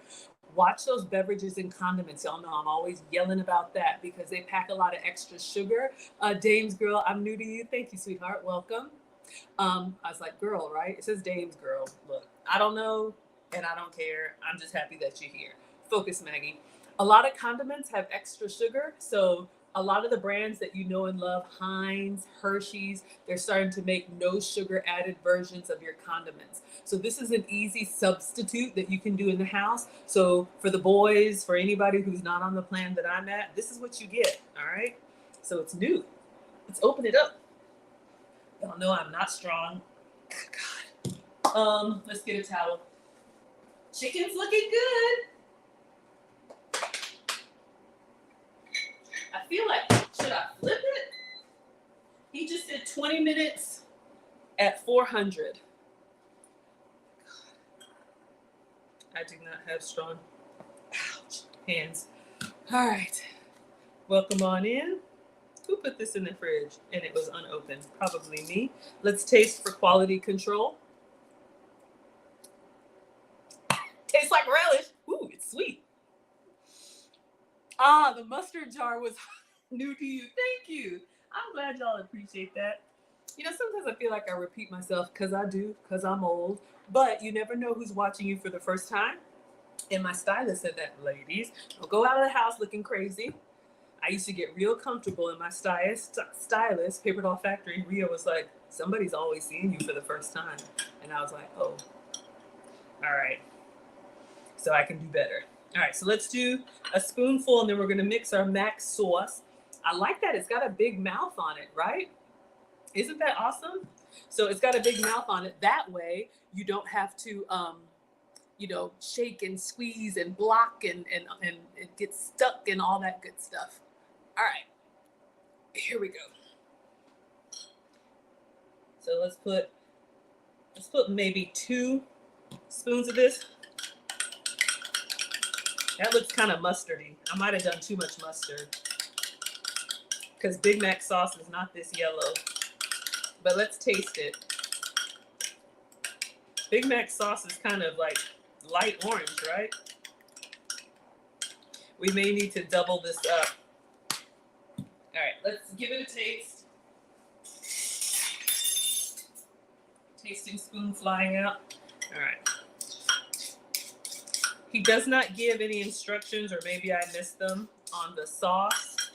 watch those beverages and condiments. Y'all know I'm always yelling about that because they pack a lot of extra sugar. Dames girl, I'm new to you. Thank you, sweetheart. Welcome. I was like, girl, right? It says Dames girl. Look, I don't know and I don't care. I'm just happy that you're here. Focus, Maggie. A lot of condiments have extra sugar. So a lot of the brands that you know and love, Heinz, Hershey's, they're starting to make no sugar added versions of your condiments. So this is an easy substitute that you can do in the house. So for the boys, for anybody who's not on the plan that I'm at, this is what you get, all right? So it's new. Let's open it up. Y'all know I'm not strong. God. Let's get a towel. Chicken's looking good. I feel like, should I flip it? He just did 20 minutes at 400. I do not have strong hands. All right. Welcome on in. Who put this in the fridge and it was unopened? Probably me. Let's taste for quality control. Tastes like relish. Ooh, it's sweet. Ah, the mustard jar was new to you. Thank you. I'm glad y'all appreciate that. You know, sometimes I feel like I repeat myself because I do, because I'm old. But you never know who's watching you for the first time. And my stylist said that, ladies, don't go out of the house looking crazy. I used to get real comfortable, and my stylist, Paper Doll Factory, Ria, was like, somebody's always seeing you for the first time. And I was like, oh, all right. So I can do better. All right, so let's do a spoonful, and then we're going to mix our mac sauce. I like that. It's got a big mouth on it, right? Isn't that awesome? So it's got a big mouth on it. That way, you don't have to, shake and squeeze and block and it gets stuck and all that good stuff. All right, here we go. So let's put maybe 2 spoons of this. That looks kind of mustardy. I might have done too much mustard because Big Mac sauce is not this yellow. But let's taste it. Big Mac sauce is kind of like light orange, right? We may need to double this up. All right, let's give it a taste. Tasting spoon flying out. All right. He does not give any instructions, or maybe I missed them, on the sauce.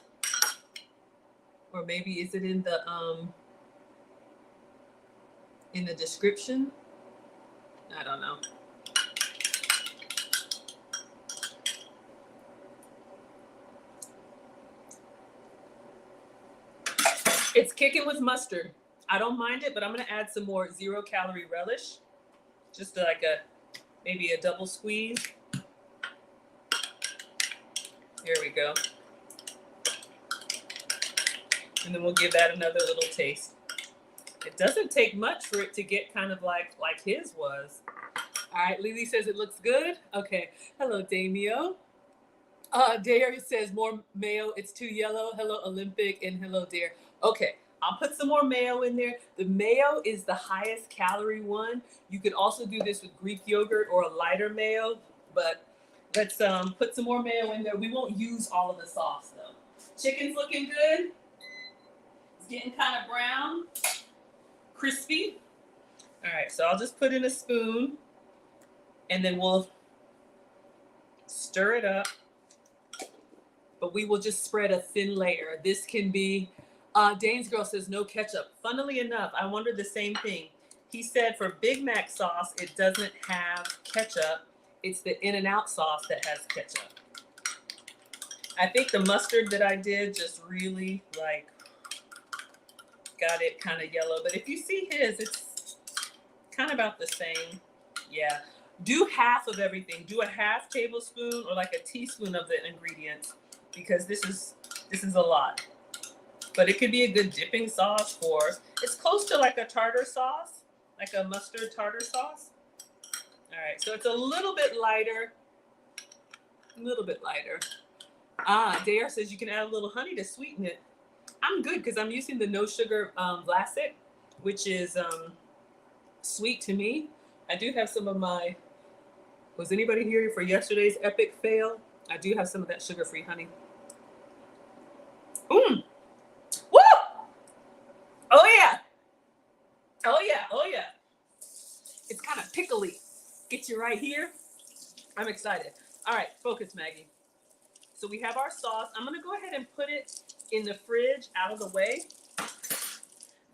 Or maybe is it in the description? I don't know. It's kicking with mustard. I don't mind it, but I'm gonna add some more 0-calorie relish. Just like maybe a double squeeze. Here we go. And then we'll give that another little taste. It doesn't take much for it to get kind of like his was. All right, Lily says it looks good. Okay, hello, Damio. Dare says more mayo, it's too yellow. Hello, Olympic, and hello, Dare. Okay, I'll put some more mayo in there. The mayo is the highest calorie one. You could also do this with Greek yogurt or a lighter mayo, but let's put some more mayo in there. We won't use all of the sauce though. Chicken's looking good. It's getting kind of brown, crispy. All right, so I'll just put in a spoon and then we'll stir it up. But we will just spread a thin layer. This can be, Dane's Girl says no ketchup. Funnily enough, I wondered the same thing. He said for Big Mac sauce, it doesn't have ketchup. It's the In-N-Out sauce that has ketchup. I think the mustard that I did just really got it kind of yellow. But if you see his, it's kind of about the same. Yeah. Do half of everything. Do a half tablespoon or like a teaspoon of the ingredients, because this is a lot. But it could be a good dipping sauce for, it's close to like a tartar sauce, like a mustard tartar sauce. All right, so it's a little bit lighter. Dare says you can add a little honey to sweeten it. I'm good because I'm using the no sugar Vlasic, which is sweet to me. I do have some of my, was anybody here for yesterday's epic fail? I do have some of that sugar-free honey. Woo! Oh yeah. It's kind of pickly. Get you right here. I'm excited. All right, focus, Maggie. So we have our sauce. I'm gonna go ahead and put it in the fridge out of the way.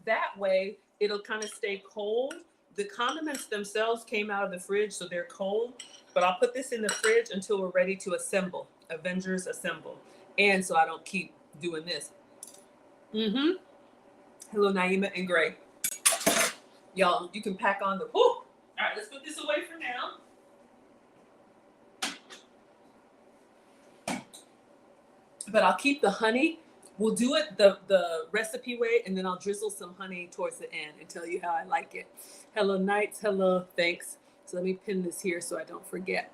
That way, it'll kind of stay cold. The condiments themselves came out of the fridge, so they're cold. But I'll put this in the fridge until we're ready to assemble. Avengers assemble. And so I don't keep doing this. Hello, Naima and Gray. Y'all, you can pack on the, whew. All right, let's put this away for now. But I'll keep the honey. We'll do it the recipe way, and then I'll drizzle some honey towards the end and tell you how I like it. Hello, Nights. Hello, thanks. So let me pin this here so I don't forget.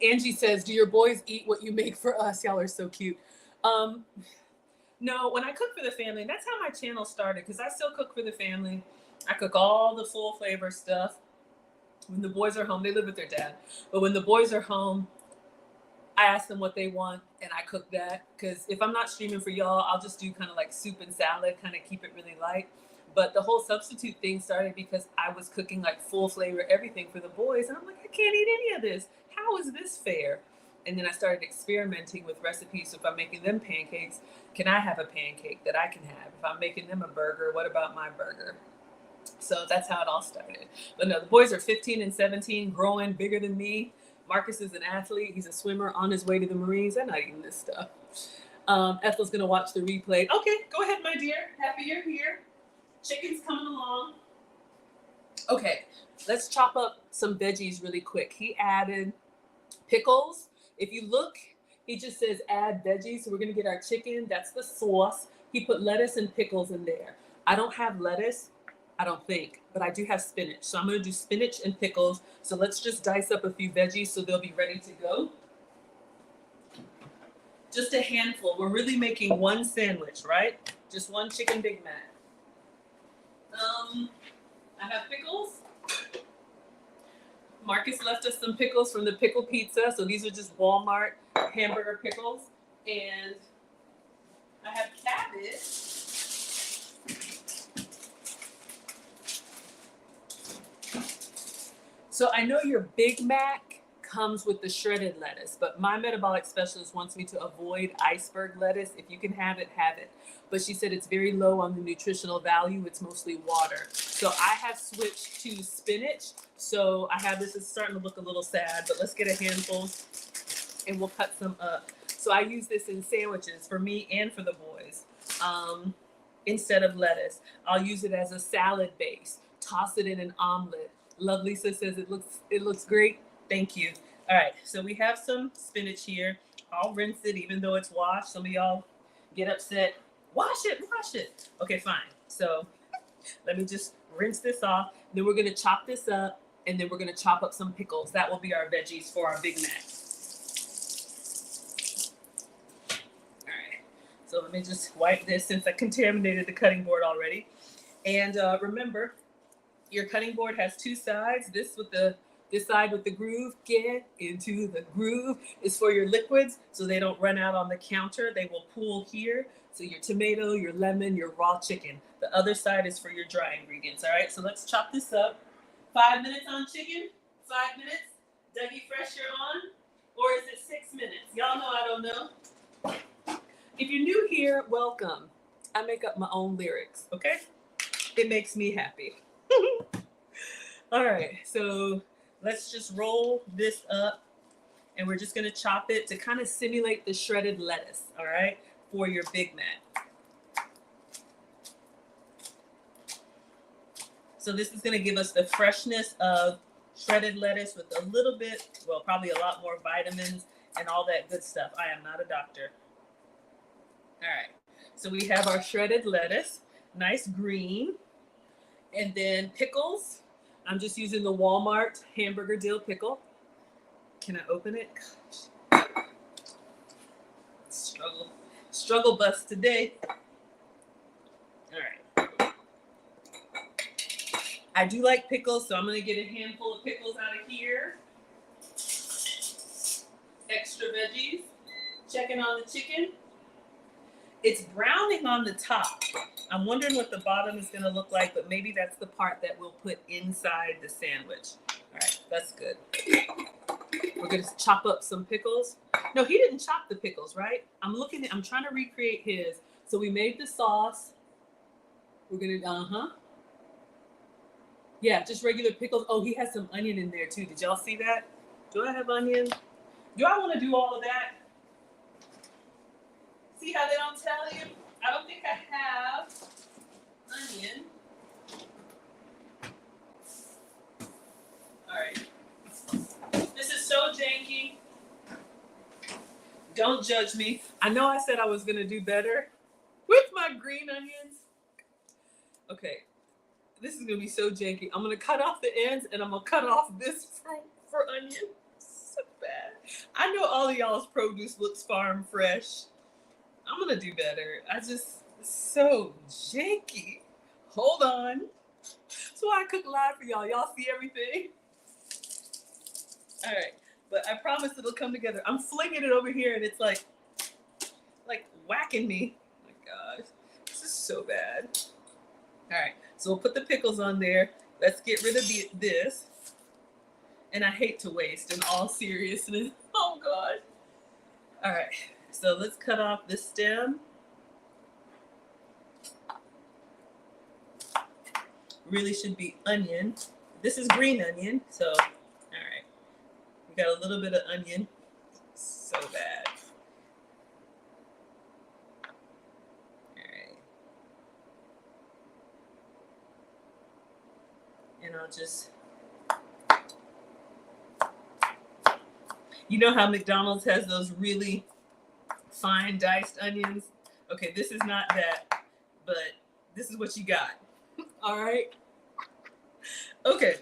Angie says, do your boys eat what you make for us? Y'all are so cute. No, when I cook for the family, and that's how my channel started, because I still cook for the family. I cook all the full flavor stuff. When the boys are home, they live with their dad. But when the boys are home, I ask them what they want and I cook that. Because if I'm not streaming for y'all, I'll just do kind of like soup and salad, kind of keep it really light. But the whole substitute thing started because I was cooking like full flavor everything for the boys. And I'm like, I can't eat any of this. How is this fair? And then I started experimenting with recipes. So if I'm making them pancakes, can I have a pancake that I can have? If I'm making them a burger, what about my burger? So that's how it all started. But no, the boys are 15 and 17, growing bigger than me. Marcus is an athlete. He's a swimmer on his way to the Marines. I'm not eating this stuff. Ethel's going to watch the replay. Okay, go ahead, my dear. Happy you're here. Chicken's coming along. Okay, let's chop up some veggies really quick. He added pickles. If you look, he just says add veggies. So we're going to get our chicken. That's the sauce. He put lettuce and pickles in there. I don't have lettuce. I don't think, but I do have spinach. So I'm going to do spinach and pickles. So let's just dice up a few veggies so they'll be ready to go. Just a handful. We're really making one sandwich, right? Just one chicken Big Mac. I have pickles. Marcus left us some pickles from the pickle pizza. So these are just Walmart hamburger pickles. And I have cabbage. So I know your Big Mac comes with the shredded lettuce, but my metabolic specialist wants me to avoid iceberg lettuce. If you can have it, have it. But she said it's very low on the nutritional value. It's mostly water. So I have switched to spinach. So I have this. It's starting to look a little sad, but let's get a handful and we'll cut some up. So I use this in sandwiches for me and for the boys. Instead of lettuce, I'll use it as a salad base. Toss it in an omelet. Love Lisa says it looks great. Thank you. All right, so we have some spinach here. I'll rinse it even though it's washed. Some of y'all get upset. Wash it, wash it. Okay, fine. So let me just rinse this off. Then we're gonna chop this up and then we're gonna chop up some pickles. That will be our veggies for our Big Mac. All right, so let me just wipe this since I contaminated the cutting board already. And remember, your cutting board has two sides. This side with the groove, get into the groove, is for your liquids so they don't run out on the counter. They will pool here. So your tomato, your lemon, your raw chicken. The other side is for your dry ingredients. All right, so let's chop this up. 5 minutes on chicken, 5 minutes. Dougie Fresh, you're on. Or is it 6 minutes? Y'all know I don't know. If you're new here, welcome. I make up my own lyrics, okay? It makes me happy. All right, so let's just roll this up and we're just gonna chop it to kind of simulate the shredded lettuce, all right, for your Big Mac. So this is gonna give us the freshness of shredded lettuce with a little bit, well, probably a lot more vitamins and all that good stuff. I am not a doctor. All right, so we have our shredded lettuce, nice green. And then pickles. I'm just using the Walmart hamburger dill pickle. Can I open it? Gosh. Struggle bus today. All right. I do like pickles, so I'm gonna get a handful of pickles out of here. Extra veggies. Checking on the chicken. It's browning on the top. I'm wondering what the bottom is gonna look like, but maybe that's the part that we'll put inside the sandwich. All right, that's good. We're gonna chop up some pickles. No, he didn't chop the pickles, right? I'm trying to recreate his. So we made the sauce. We're gonna, yeah, just regular pickles. Oh, he has some onion in there too. Did y'all see that? Do I have onion? Do I wanna do all of that? See how they don't tell you? I don't think I have onion. All right. This is so janky. Don't judge me. I know I said I was going to do better with my green onions. Okay. This is going to be so janky. I'm going to cut off the ends and I'm going to cut off this fruit for onion. So bad. I know all of y'all's produce looks farm fresh. I'm going to do better. So janky. Hold on. That's why I cook live for y'all. Y'all see everything? All right. But I promise it'll come together. I'm flinging it over here and it's like whacking me. Oh my gosh. This is so bad. All right. So we'll put the pickles on there. Let's get rid of this. And I hate to waste in all seriousness. Oh God. All right. So let's cut off the stem. Really should be onion. This is green onion. So, all right. We got a little bit of onion. So bad. All right. And I'll just, you know how McDonald's has those really fine diced onions? Okay, this is not that, but this is what you got. All right. Okay.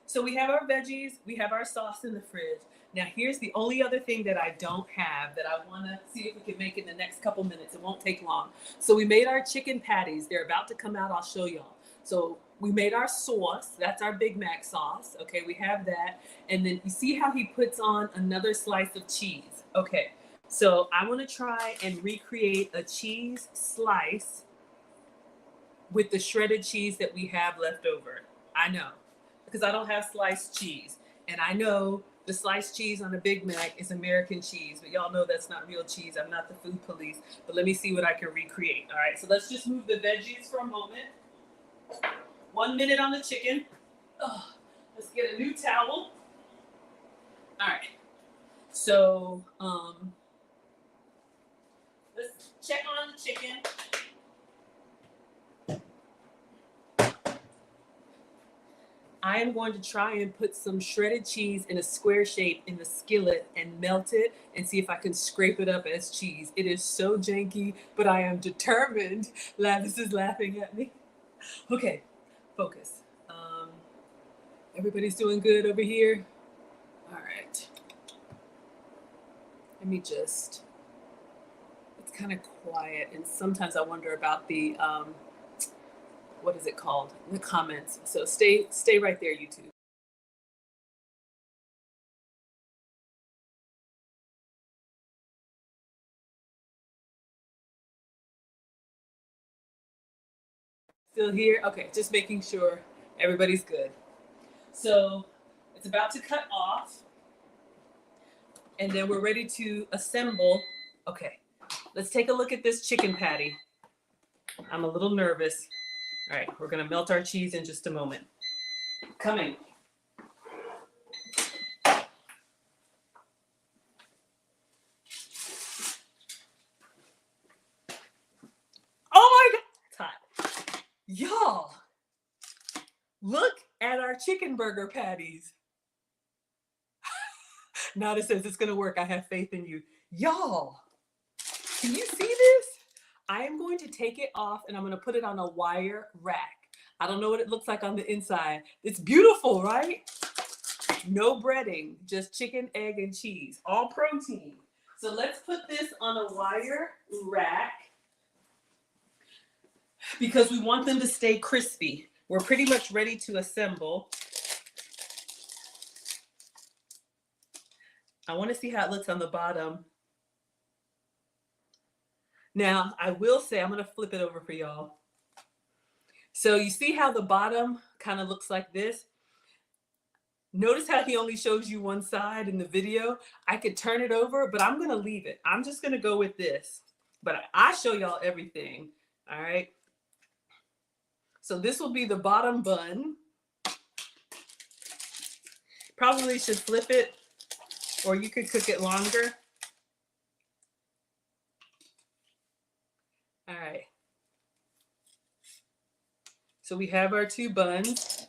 So we have our veggies, we have our sauce in the fridge. Now here's the only other thing that I don't have that I want to see if we can make in the next couple minutes. It won't take long. So we made our chicken patties. They're about to come out. I'll show y'all. So we made our sauce. That's our Big Mac sauce. Okay, we have that. And then you see how he puts on another slice of cheese. Okay, so I want to try and recreate a cheese slice with the shredded cheese that we have left over. I know, because I don't have sliced cheese. And I know the sliced cheese on a Big Mac is American cheese, but y'all know that's not real cheese. I'm not the food police, but let me see what I can recreate. All right, so let's just move the veggies for a moment. 1 minute on the chicken. Oh, let's get a new towel. All right, so let's check on the chicken. I am going to try and put some shredded cheese in a square shape in the skillet and melt it and see if I can scrape it up as cheese. It is so janky, but I am determined. Lavis is laughing at me. Okay, focus. Everybody's doing good over here? All right. Let me just, it's kind of quiet and sometimes I wonder about the, what is it called? The comments. So stay right there, YouTube. Still here? Okay, just making sure everybody's good. So it's about to cut off. And then we're ready to assemble. Okay, let's take a look at this chicken patty. I'm a little nervous. All right, we're gonna melt our cheese in just a moment. Coming. Oh my God, it's hot. Y'all, look at our chicken burger patties. Now that says it's gonna work. I have faith in you. Y'all, can you see this? I am going to take it off and I'm gonna put it on a wire rack. I don't know what it looks like on the inside. It's beautiful, right? No breading, just chicken, egg, and cheese. All protein. So let's put this on a wire rack because we want them to stay crispy. We're pretty much ready to assemble. I want to see how it looks on the bottom. Now, I will say, I'm going to flip it over for y'all. So you see how the bottom kind of looks like this? Notice how he only shows you one side in the video. I could turn it over, but I'm going to leave it. I'm just going to go with this. But I show y'all everything. All right. So this will be the bottom bun. Probably should flip it, or you could cook it longer. All right. So we have our two buns.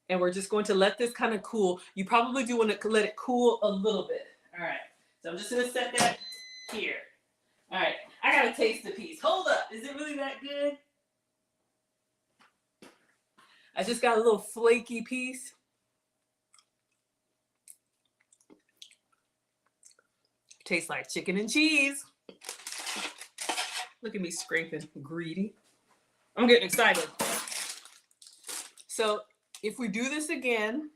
And we're just going to let this kind of cool. You probably do want to let it cool a little bit. All right. So I'm just going to set that here. All right. I got to taste the piece. Hold up. Is it really that good? I just got a little flaky piece. Tastes like chicken and cheese. Look at me scraping. Greedy. I'm getting excited. So if we do this again,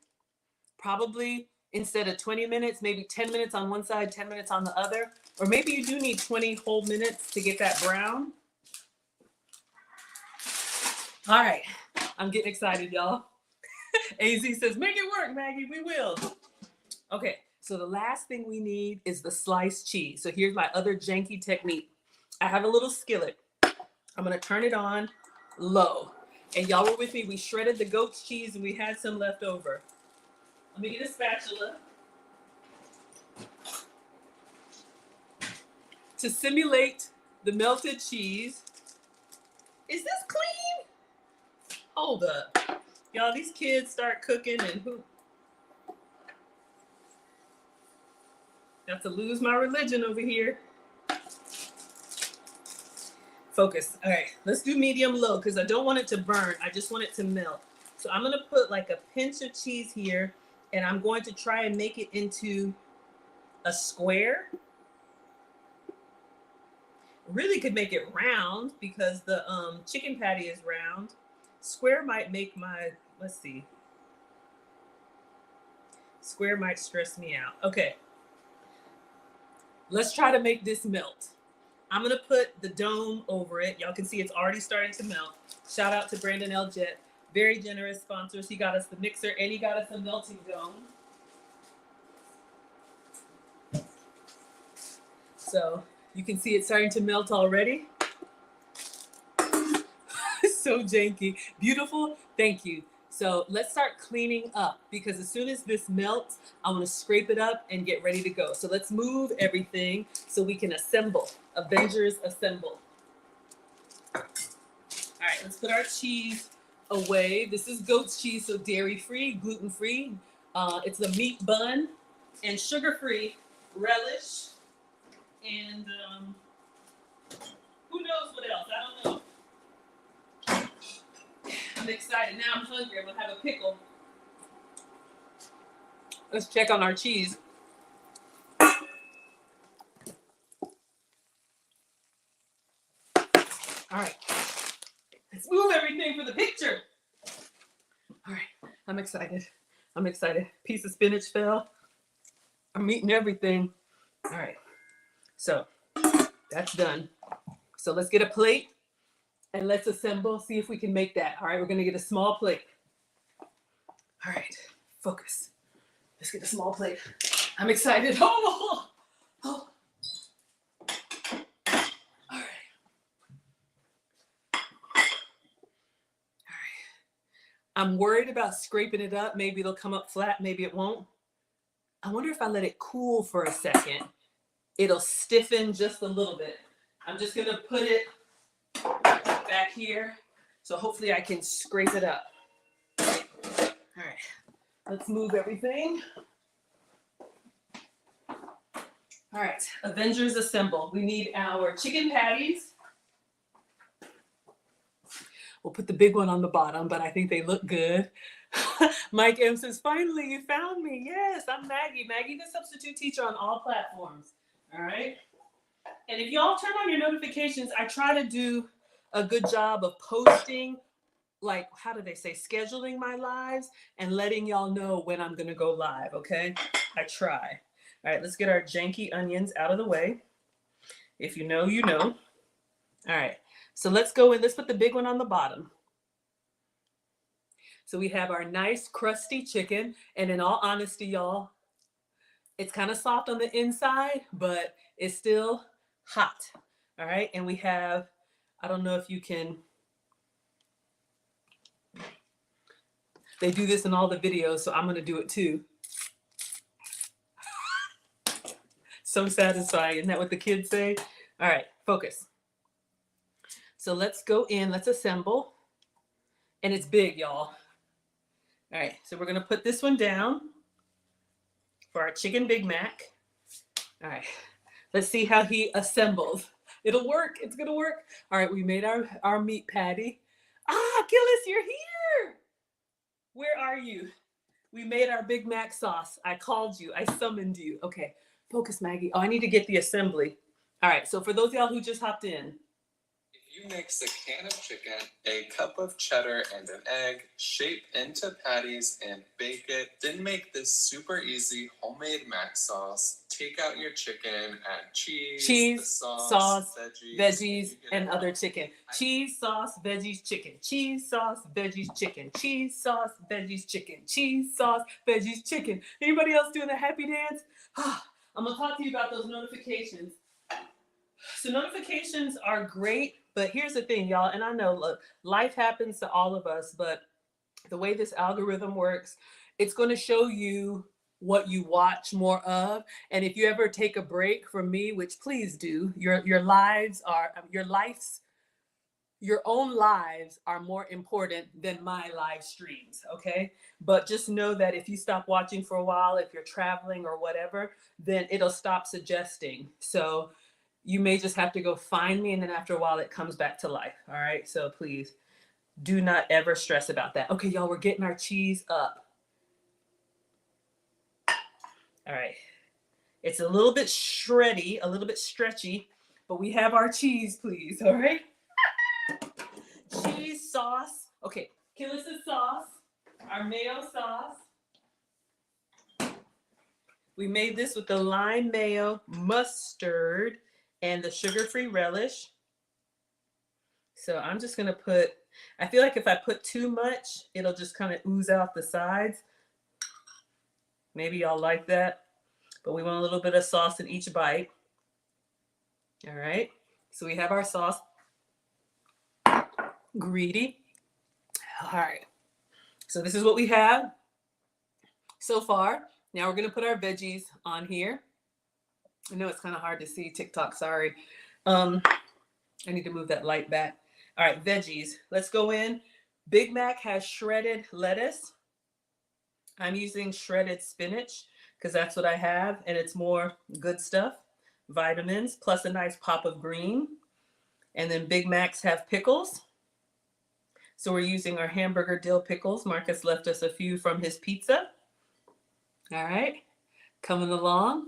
probably instead of 20 minutes, maybe 10 minutes on one side, 10 minutes on the other. Or maybe you do need 20 whole minutes to get that brown. All right. I'm getting excited, y'all. AZ says, make it work, Maggie. We will. Okay. So the last thing we need is the sliced cheese. So here's my other janky technique. I have a little skillet. I'm going to turn it on low. And y'all were with me. We shredded the goat's cheese and we had some left over. Let me get a spatula. To simulate the melted cheese. Is this clean? Hold up. Y'all, these kids start cooking and who? Got to lose my religion over here. Focus. All right, let's do medium low because I don't want it to burn. I just want it to melt. So I'm gonna put like a pinch of cheese here and I'm going to try and make it into a square. Really could make it round because the chicken patty is round. Square might make my, let's see. Square might stress me out. Okay. Let's try to make this melt. I'm going to put the dome over it. Y'all can see it's already starting to melt. Shout out to Brandon L. Jett. Very generous sponsors. He got us the mixer and he got us a melting dome. So you can see it's starting to melt already. So janky. Beautiful. Thank you. So let's start cleaning up because as soon as this melts, I want to scrape it up and get ready to go. So let's move everything so we can assemble. Avengers assemble. All right, let's put our cheese away. This is goat's cheese, so dairy-free, gluten-free. It's a meat bun and sugar-free relish. And who knows what else? I don't know. I'm excited. Now I'm hungry. I'm going to have a pickle. Let's check on our cheese. All right. Let's move everything for the picture. All right. I'm excited. I'm excited. Piece of spinach fell. I'm eating everything. All right. So that's done. So let's get a plate. And let's assemble, see if we can make that. All right, we're gonna get a small plate. All right, focus. Let's get a small plate. I'm excited. Oh. All right. All right. I'm worried about scraping it up. Maybe it'll come up flat, maybe it won't. I wonder if I let it cool for a second, it'll stiffen just a little bit. I'm just gonna put it back here. So hopefully I can scrape it up. All right, let's move everything. All right, Avengers assemble. We need our chicken patties. We'll put the big one on the bottom, but I think they look good. Mike M says, finally you found me. Yes, I'm Maggie. Maggie, the substitute teacher on all platforms. All right. And if y'all turn on your notifications, I try to do a good job of posting, like, how do they say, scheduling my lives and letting y'all know when I'm going to go live, okay? I try. All right, let's get our janky onions out of the way. If you know, you know. All right, so let's go in. Let's put the big one on the bottom. So we have our nice crusty chicken. And in all honesty, y'all, it's kind of soft on the inside, but it's still hot. All right, and we have, I don't know if you can, they do this in all the videos, so I'm going to do it too. So satisfying. Isn't that what the kids say? All right, focus. So let's go in, let's assemble. And it's big, y'all. All right, so we're gonna put this one down for our chicken Big Mac. All right, let's see how he assembles. It'll work. It's gonna work. All right, we made our meat patty. Ah, Gillis, you're here. Where are you? We made our Big Mac sauce. I called you. I summoned you. Okay, focus, Maggie. Oh, I need to get the assembly. All right, so for those of y'all who just hopped in, If you mix a can of chicken, a cup of cheddar, and an egg, shape into patties and bake it. Then make this super easy homemade mac sauce. Take out your chicken, add cheese, the sauce, veggies, and other chicken. Cheese, sauce, veggies, chicken. Cheese, sauce, veggies, chicken. Cheese, sauce, veggies, chicken. Cheese, sauce, veggies, chicken. Anybody else doing a happy dance? I'm gonna talk to you about those notifications. So notifications are great, but here's the thing, y'all. And I know, look, life happens to all of us, but the way this algorithm works, it's going to show you what you watch more of. And if you ever take a break from me, which please do, your lives are your own lives are more important than my live streams, okay? But just know that if you stop watching for a while, if you're traveling or whatever, then it'll stop suggesting. So you may just have to go find me, and then after a while it comes back to life. All right, so please do not ever stress about that. Okay, y'all, we're getting our cheese up. All right, it's a little bit shreddy, a little bit stretchy, but we have our cheese, please. All right, cheese sauce. Okay, Killis's sauce, our mayo sauce. We made this with the lime mayo, mustard, and the sugar-free relish. So I'm just gonna put, I feel like if I put too much, it'll just kind of ooze out the sides. Maybe y'all like that, but we want a little bit of sauce in each bite. All right, so we have our sauce. Greedy. All right, so this is what we have so far. Now we're gonna put our veggies on here. I know it's kind of hard to see TikTok, sorry. I need to move that light back. All right, veggies. Let's go in. Big Mac has shredded lettuce. I'm using shredded spinach because that's what I have, and it's more good stuff. Vitamins, plus a nice pop of green. And then Big Macs have pickles. So we're using our hamburger dill pickles. Marcus left us a few from his pizza. All right, coming along.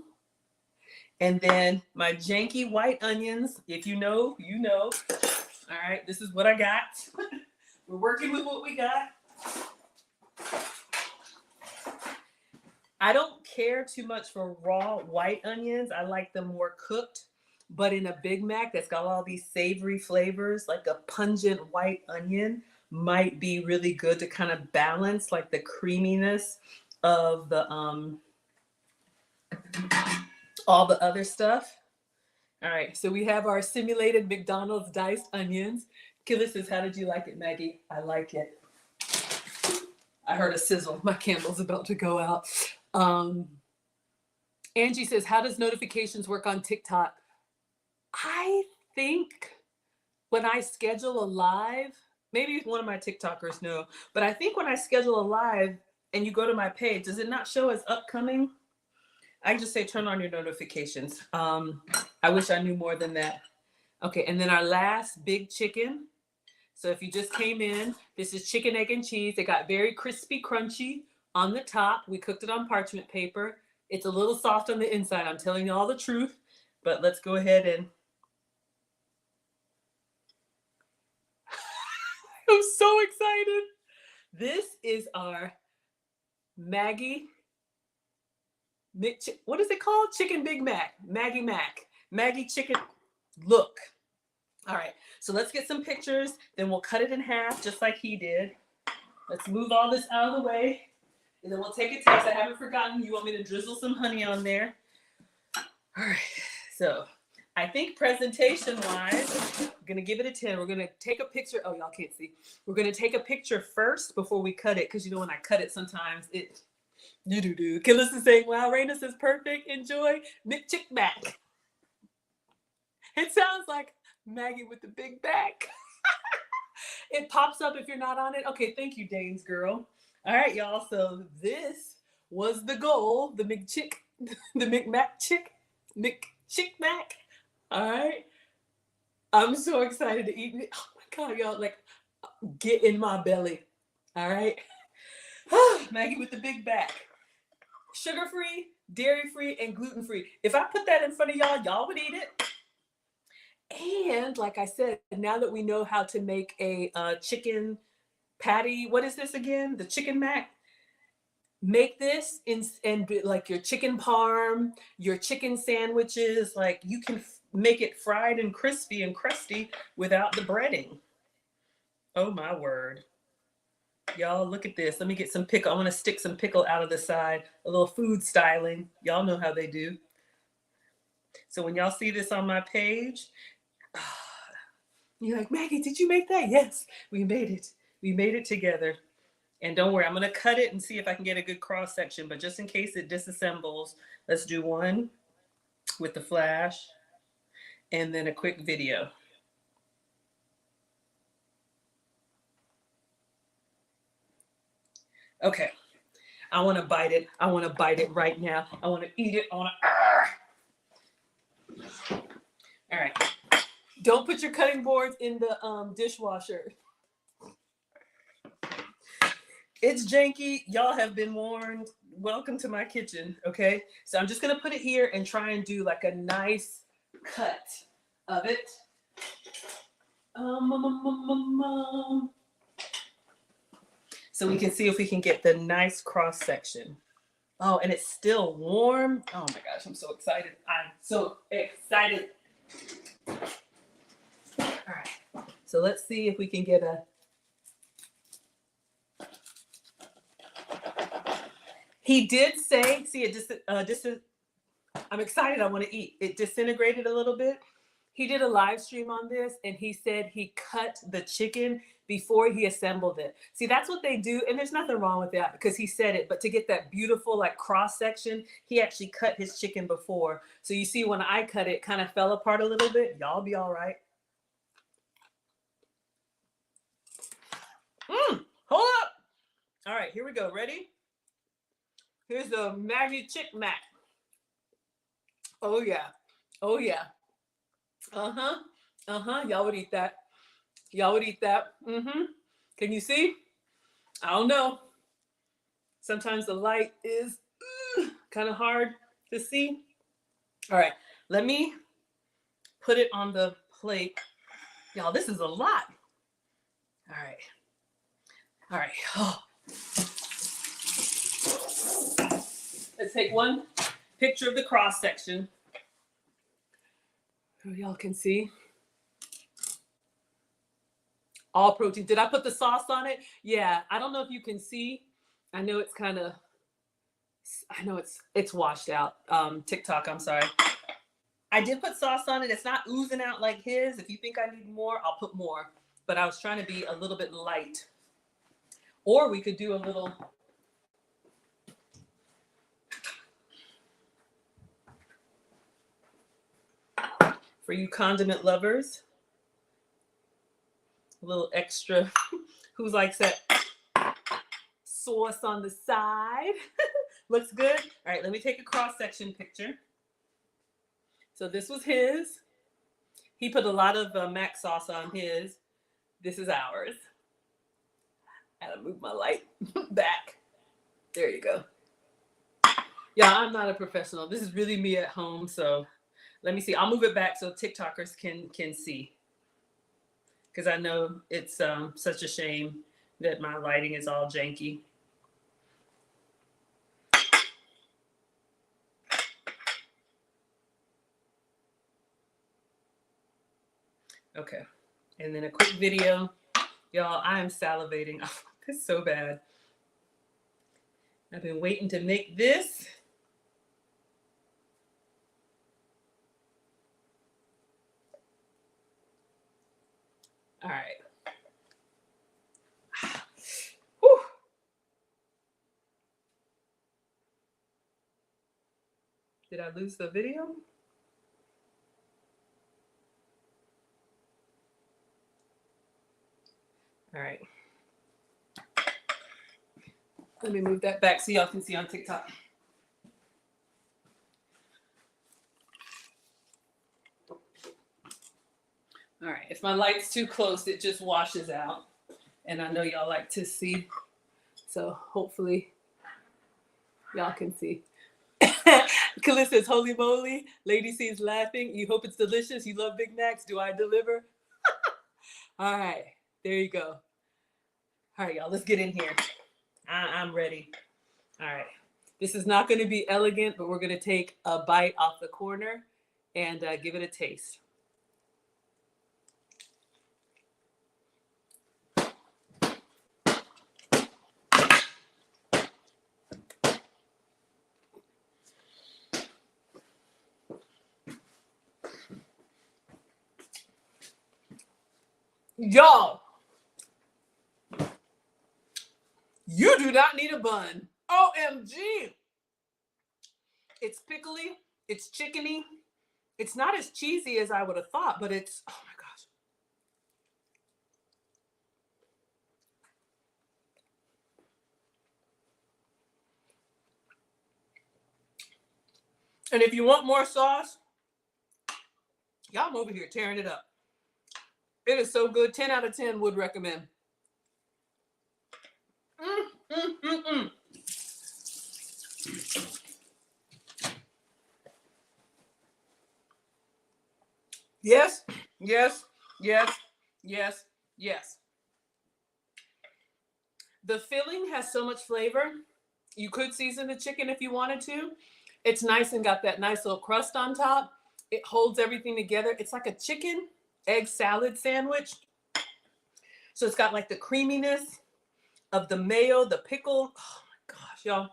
And then my janky white onions. If you know, you know. All right, this is what I got. We're working with what we got. I don't care too much for raw white onions. I like them more cooked. But in a Big Mac that's got all these savory flavors, like a pungent white onion might be really good to kind of balance like the creaminess of the all the other stuff. All right, so we have our simulated McDonald's diced onions. Killa says, how did you like it, Maggie? I like it. I heard a sizzle. My candle's about to go out. Angie says, how does notifications work on TikTok? I think when I schedule a live, maybe one of my TikTokers know, but I think when I schedule a live and you go to my page, does it not show as upcoming? I just say turn on your notifications. I wish I knew more than that. Okay, and then our last big chicken. So if you just came in, this is chicken, egg, and cheese. It got very crispy, crunchy on the top. We cooked it on parchment paper. It's a little soft on the inside. I'm telling you all the truth, but let's go ahead and I'm so excited. This is our Maggie what is it called? Chicken Big Mac. Maggie Mac. Maggie chicken. Look. All right. So let's get some pictures. Then we'll cut it in half just like he did. Let's move all this out of the way. And then we'll take a taste. I haven't forgotten. You want me to drizzle some honey on there? All right. So I think presentation-wise, I'm going to give it a 10. We're going to take a picture. Oh, y'all can't see. We're going to take a picture first before we cut it. Because, you know, when I cut it, sometimes it... You. Killis is saying, wow, Raina says perfect. Enjoy McChick Mac. It sounds like Maggie with the big back. It pops up if you're not on it. Okay, thank you, Dane's girl. All right, y'all. So this was the goal, the McChick, the McMac chick, McChick Mac. All right. I'm so excited to eat it. Oh my God, y'all. Like, get in my belly. All right. Maggie with the big back. Sugar free, dairy free, and gluten free. If I put that in front of y'all, y'all would eat it. And like I said, now that we know how to make a chicken patty, what is this again? The chicken mac. Make this in and like your chicken parm, your chicken sandwiches. Like you can make it fried and crispy and crusty without the breading. Oh my word. Y'all, look at this. Let me get some pickle. I want to stick some pickle out of the side. A little food styling. Y'all know how they do. So when y'all see this on my page, you're like, Maggie, did you make that? Yes, we made it. We made it together. And don't worry, I'm going to cut it and see if I can get a good cross section. But just in case it disassembles, let's do one with the flash and then a quick video. Okay. I want to bite it. I want to bite it right now. I want to eat it on a... All right. Don't put your cutting boards in the dishwasher. It's janky. Y'all have been warned. Welcome to my kitchen, okay? So I'm just going to put it here and try and do like a nice cut of it. So we can see if we can get the nice cross section. Oh, and it's still warm. Oh my gosh, I'm so excited. I'm so excited. All right. So let's see if we can get a... He did say, see, it just I'm excited. I want to eat. It disintegrated a little bit. He did a live stream on this and he said he cut the chicken before he assembled it. See, that's what they do. And there's nothing wrong with that because he said it. But to get that beautiful like cross section, he actually cut his chicken before. So you see when I cut it, kind of fell apart a little bit. Y'all be all right. Hold up. All right, here we go. Ready? Here's the Maggie Chick Mac. Oh, yeah. Oh, yeah. Uh-huh. Uh-huh. Y'all would eat that. Y'all would eat that. Mm-hmm. Can you see? I don't know. Sometimes the light is kind of hard to see. All right. Let me put it on the plate. Y'all, this is a lot. All right. All right. Oh. Let's take one picture of the cross section. So y'all can see. All protein. Did I put the sauce on it? Yeah. I don't know if you can see. I know it's kind of, I know it's washed out. TikTok, I'm sorry. I did put sauce on it. It's not oozing out like his. If you think I need more, I'll put more. But I was trying to be a little bit light. Or we could do a little... For you condiment lovers, a little extra. Who likes that sauce on the side? Looks good. All right, let me take a cross-section picture. So this was his. He put a lot of mac sauce on his. This is ours. I had to move my light back. There you go. Yeah, I'm not a professional. This is really me at home, so let me see. I'll move it back so TikTokers can see. Because I know it's such a shame that my lighting is all janky. Okay, and then a quick video. Y'all, I am salivating. Oh, it's so bad. I've been waiting to make this. All right. Whew. Did I lose the video? All right. Let me move that back so y'all can see on TikTok. All right, if my light's too close, it just washes out. And I know y'all like to see, so hopefully y'all can see. Khalid says, holy moly. Lady C is laughing. You hope it's delicious. You love Big Macs. Do I deliver? All right, there you go. All right, y'all, let's get in here. I'm ready. All right. This is not going to be elegant, but we're going to take a bite off the corner and give it a taste. Y'all, you do not need a bun. OMG. It's pickly. It's chickeny. It's not as cheesy as I would have thought, but it's, oh my gosh. And if you want more sauce, y'all, I'm over here tearing it up. It is so good. 10 out of 10 would recommend. Yes, yes, yes, yes, yes. The filling has so much flavor. You could season the chicken if you wanted to. It's nice and got that nice little crust on top. It holds everything together. It's like a chicken egg salad sandwich. So it's got like the creaminess of the mayo, the pickle. Oh my gosh, y'all.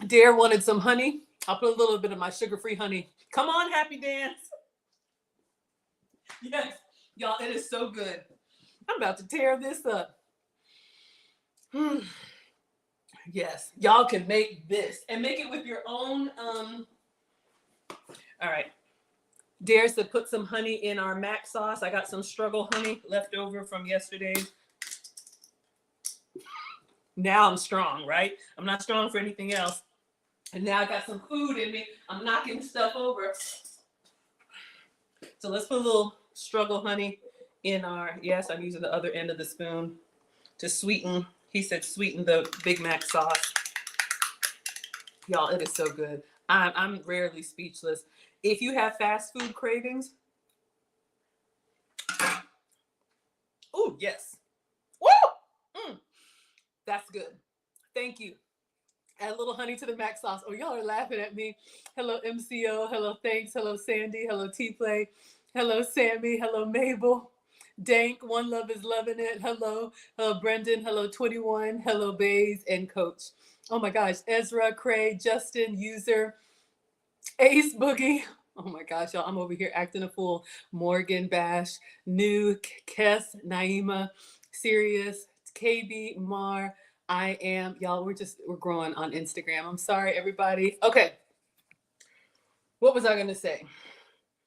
Dare wanted some honey. I'll put a little bit of my sugar-free honey. Come on, Happy Dance. Yes, y'all, it is so good. I'm about to tear this up. Yes, y'all can make this and make it with your own. All right. Dares to put some honey in our mac sauce. I got some struggle honey left over from yesterday. Now I'm strong, right? I'm not strong for anything else. And now I got some food in me. I'm knocking stuff over. So let's put a little struggle honey in our, yes, I'm using the other end of the spoon to sweeten. He said sweeten the Big Mac sauce. Y'all, it is so good. I'm rarely speechless. If you have fast food cravings, oh, yes. Woo! That's good. Thank you. Add a little honey to the mac sauce. Oh, y'all are laughing at me. Hello, MCO. Hello, thanks. Hello, Sandy. Hello, T-Play. Hello, Sammy. Hello, Mabel. Dank, One Love is loving it. Hello. Hello, Brendan. Hello, 21. Hello, Bays and Coach. Oh my gosh. Ezra, Craig, Justin, User, Ace Boogie. Oh my gosh, y'all. I'm over here acting a fool. Morgan, Bash, New, Kess, Naima, Sirius, KB, Mar. I am, y'all, we're growing on Instagram. I'm sorry, everybody. Okay. What was I going to say?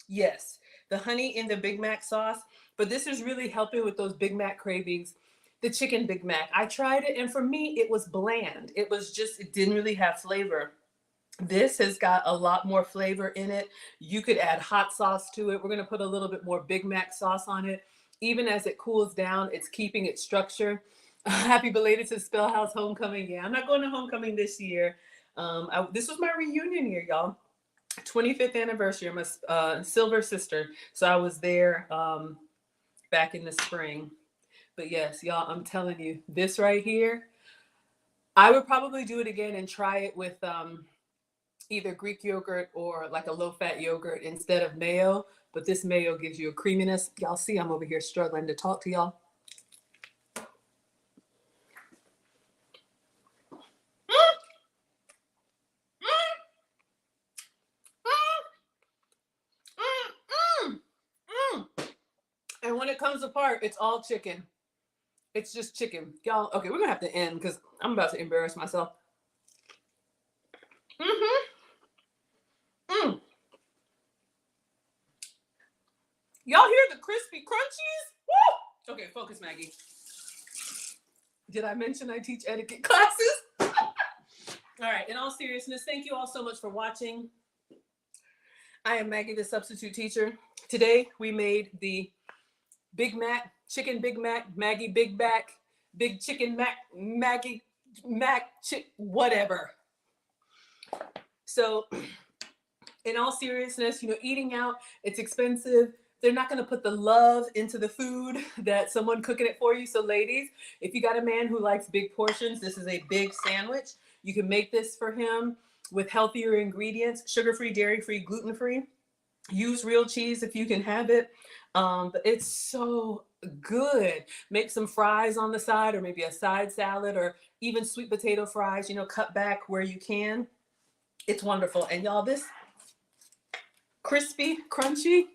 Yes, the honey in the Big Mac sauce, but this is really helping with those Big Mac cravings. The chicken Big Mac. I tried it, and for me, it was bland. It didn't really have flavor. This has got a lot more flavor in it. You could add hot sauce to it. We're going to put a little bit more Big Mac sauce on it. Even as it cools down, it's keeping its structure. Happy belated to Spellhouse Homecoming. Yeah, I'm not going to homecoming this year. This was my reunion year, y'all. 25th anniversary. I'm a silver sister. So I was there back in the spring. But yes, y'all, I'm telling you, this right here, I would probably do it again and try it with either Greek yogurt or like a low-fat yogurt instead of mayo. But this mayo gives you a creaminess. Y'all see I'm over here struggling to talk to y'all. And when it comes apart, it's all chicken. It's just chicken. Y'all, okay, we're going to have to end because I'm about to embarrass myself. Y'all hear the crispy crunchies? Woo! Okay, focus, Maggie. Did I mention I teach etiquette classes? All right, in all seriousness, thank you all so much for watching. I am Maggie, the substitute teacher. Today we made the Big Mac, chicken Big Mac, Maggie Big Mac, Big Chicken Mac, Maggie Mac, whatever. So, in all seriousness, eating out, it's expensive. They're not going to put the love into the food that someone cooking it for you. So, ladies, if you got a man who likes big portions, this is a big sandwich. You can make this for him with healthier ingredients, sugar-free, dairy-free, gluten-free. Use real cheese if you can have it. But it's so good. Make some fries on the side, or maybe a side salad, or even sweet potato fries, cut back where you can. It's wonderful. And y'all, this crispy, crunchy,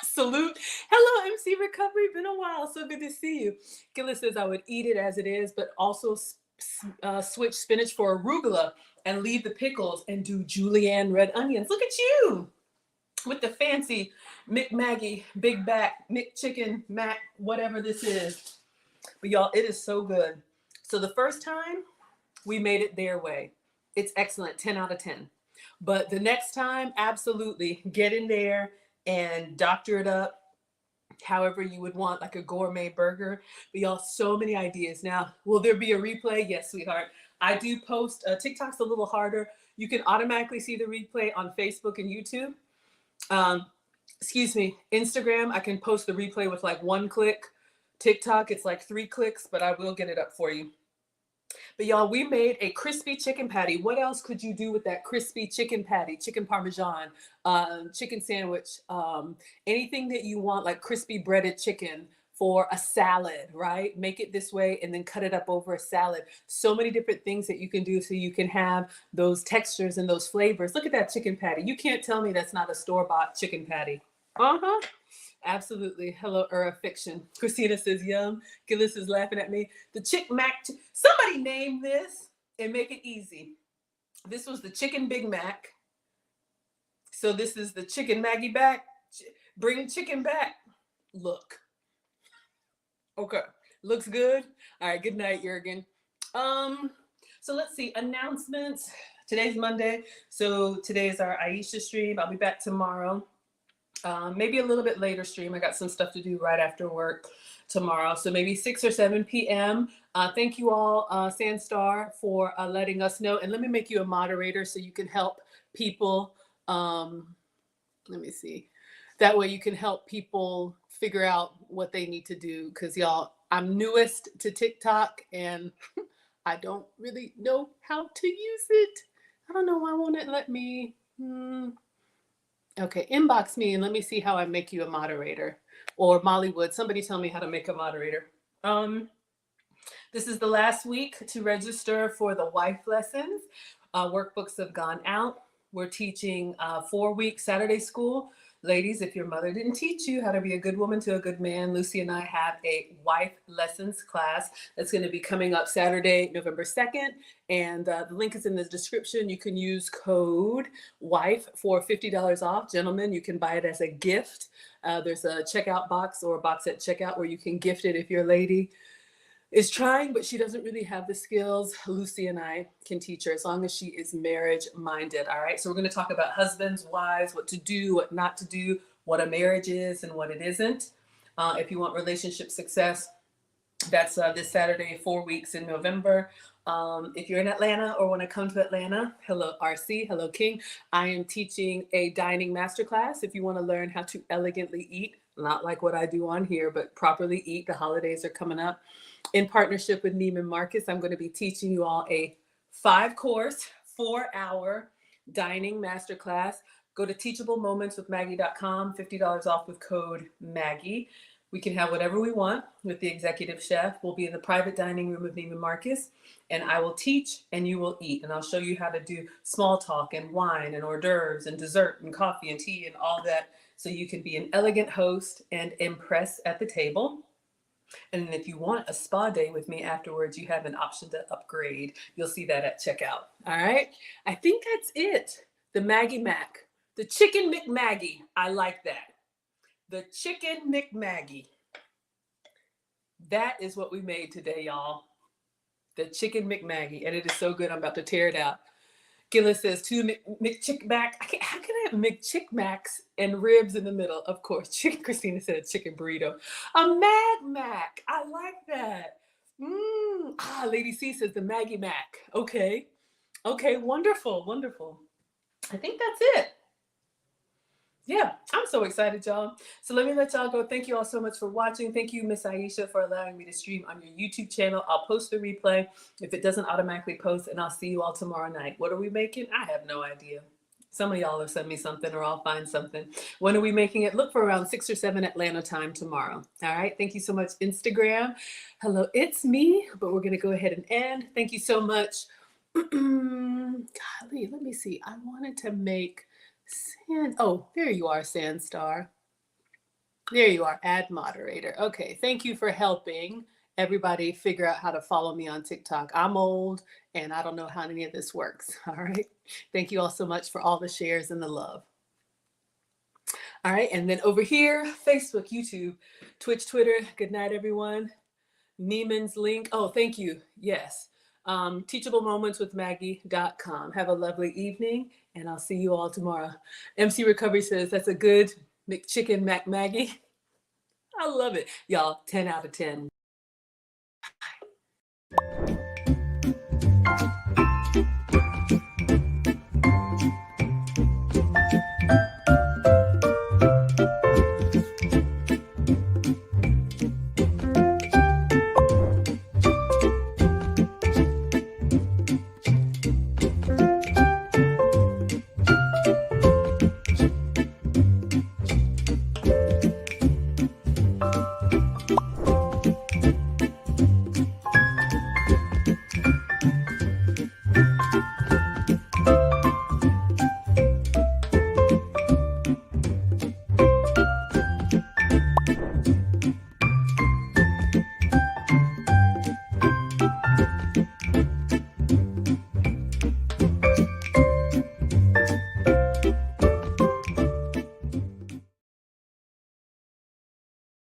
salute. Hello, MC Recovery. Been a while. So good to see you. Gillis says I would eat it as it is, but also switch spinach for arugula and leave the pickles and do julienne red onions. Look at you with the fancy Maggie, Big Back, Chicken, Mac, whatever this is. But y'all, it is so good. So the first time we made it their way. It's excellent, 10 out of 10. But the next time, absolutely get in there and doctor it up however you would want, like a gourmet burger. But y'all, so many ideas. Now, will there be a replay? Yes, sweetheart. I do post, TikTok's a little harder. You can automatically see the replay on Facebook and YouTube. Instagram, I can post the replay with like 1 click. TikTok, it's like 3 clicks, but I will get it up for you. But y'all, we made a crispy chicken patty. What else could you do with that crispy chicken patty? Chicken Parmesan, chicken sandwich, anything that you want, like crispy breaded chicken for a salad, right? Make it this way and then cut it up over a salad. So many different things that you can do so you can have those textures and those flavors. Look at that chicken patty. You can't tell me that's not a store-bought chicken patty. Uh-huh. Absolutely. Hello, Fiction. Christina says, yum. Gillis is laughing at me. The Chick Mac. Somebody name this and make it easy. This was the Chicken Big Mac. So this is the Chicken Maggie back. Bring chicken back. Look. Okay. Looks good. All right. Good night, Jurgen. So let's see. Announcements. Today's Monday. So today is our Aisha stream. I'll be back tomorrow. Maybe a little bit later stream. I got some stuff to do right after work tomorrow. So maybe 6 or 7 p.m. Thank you all, Sandstar, for letting us know. And let me make you a moderator so you can help people. Let me see. That way you can help people figure out what they need to do. Because y'all, I'm newest to TikTok and I don't really know how to use it. I don't know why won't it let me. Okay, inbox me and let me see how I make you a moderator. Or Mollywood, somebody tell me how to make a moderator. This is the last week to register for the wife lessons. Workbooks have gone out. We're teaching 4-week Saturday school. Ladies, if your mother didn't teach you how to be a good woman to a good man, Lucy and I have a wife lessons class that's going to be coming up Saturday, November 2nd. And the link is in the description. You can use code WIFE for $50 off. Gentlemen, you can buy it as a gift. There's a checkout box or a box at checkout where you can gift it if your lady is trying, but she doesn't really have the skills. Lucy and I can teach her as long as she is marriage minded. All right. So we're going to talk about husbands, wives, what to do, what not to do, what a marriage is and what it isn't. If you want relationship success, that's this Saturday, 4 weeks in November. If you're in Atlanta or want to come to Atlanta, hello RC, hello King. I am teaching a dining masterclass. If you want to learn how to elegantly eat, not like what I do on here, but properly eat. The holidays are coming up. In partnership with Neiman Marcus, I'm going to be teaching you all a 5-course, 4-hour dining masterclass. Go to teachablemoments.maggie.com, $50 off with code Maggie. We can have whatever we want with the executive chef. We'll be in the private dining room of Neiman Marcus, and I will teach and you will eat. And I'll show you how to do small talk and wine and hors d'oeuvres and dessert and coffee and tea and all that, so you can be an elegant host and impress at the table. And if you want a spa day with me afterwards, you have an option to upgrade. You'll see that at checkout. All right. I think that's it. The Maggie Mac, the Chicken McMaggie. I like that. The Chicken McMaggie. That is what we made today, y'all. the chicken McMaggie, and it is so good. I'm about to tear it out. Gillis says two McChickmack. How can I have McChickmacks and ribs in the middle? Of course. Chicken. Christina said chicken burrito. A Mag Mac. I like that. Lady C says the Maggie Mac. Okay. Okay. Wonderful. Wonderful. I think that's it. Yeah, I'm so excited, y'all. So let me let y'all go. Thank you all so much for watching. Thank you, Miss Aisha, for allowing me to stream on your YouTube channel. I'll post the replay if it doesn't automatically post, and I'll see you all tomorrow night. What are we making? I have no idea. Some of y'all have sent me something, or I'll find something. When are we making it? Look for around 6 or 7 Atlanta time tomorrow. All right. Thank you so much, Instagram. Hello, it's me, but we're going to go ahead and end. Thank you so much. Golly, let me see. I wanted to make oh, there you are, Sandstar. There you are, add moderator. Okay, thank you for helping everybody figure out how to follow me on TikTok. I'm old and I don't know how any of this works. All right. Thank you all so much for all the shares and the love. All right, and then over here, Facebook, YouTube, Twitch, Twitter. Good night, everyone. Neiman's link. Oh, thank you. Yes. Teachablemoments.with Maggie.com. Have a lovely evening, and I'll see you all tomorrow. MC Recovery says that's a good McChicken Mac Maggie. I love it. Y'all, 10 out of 10.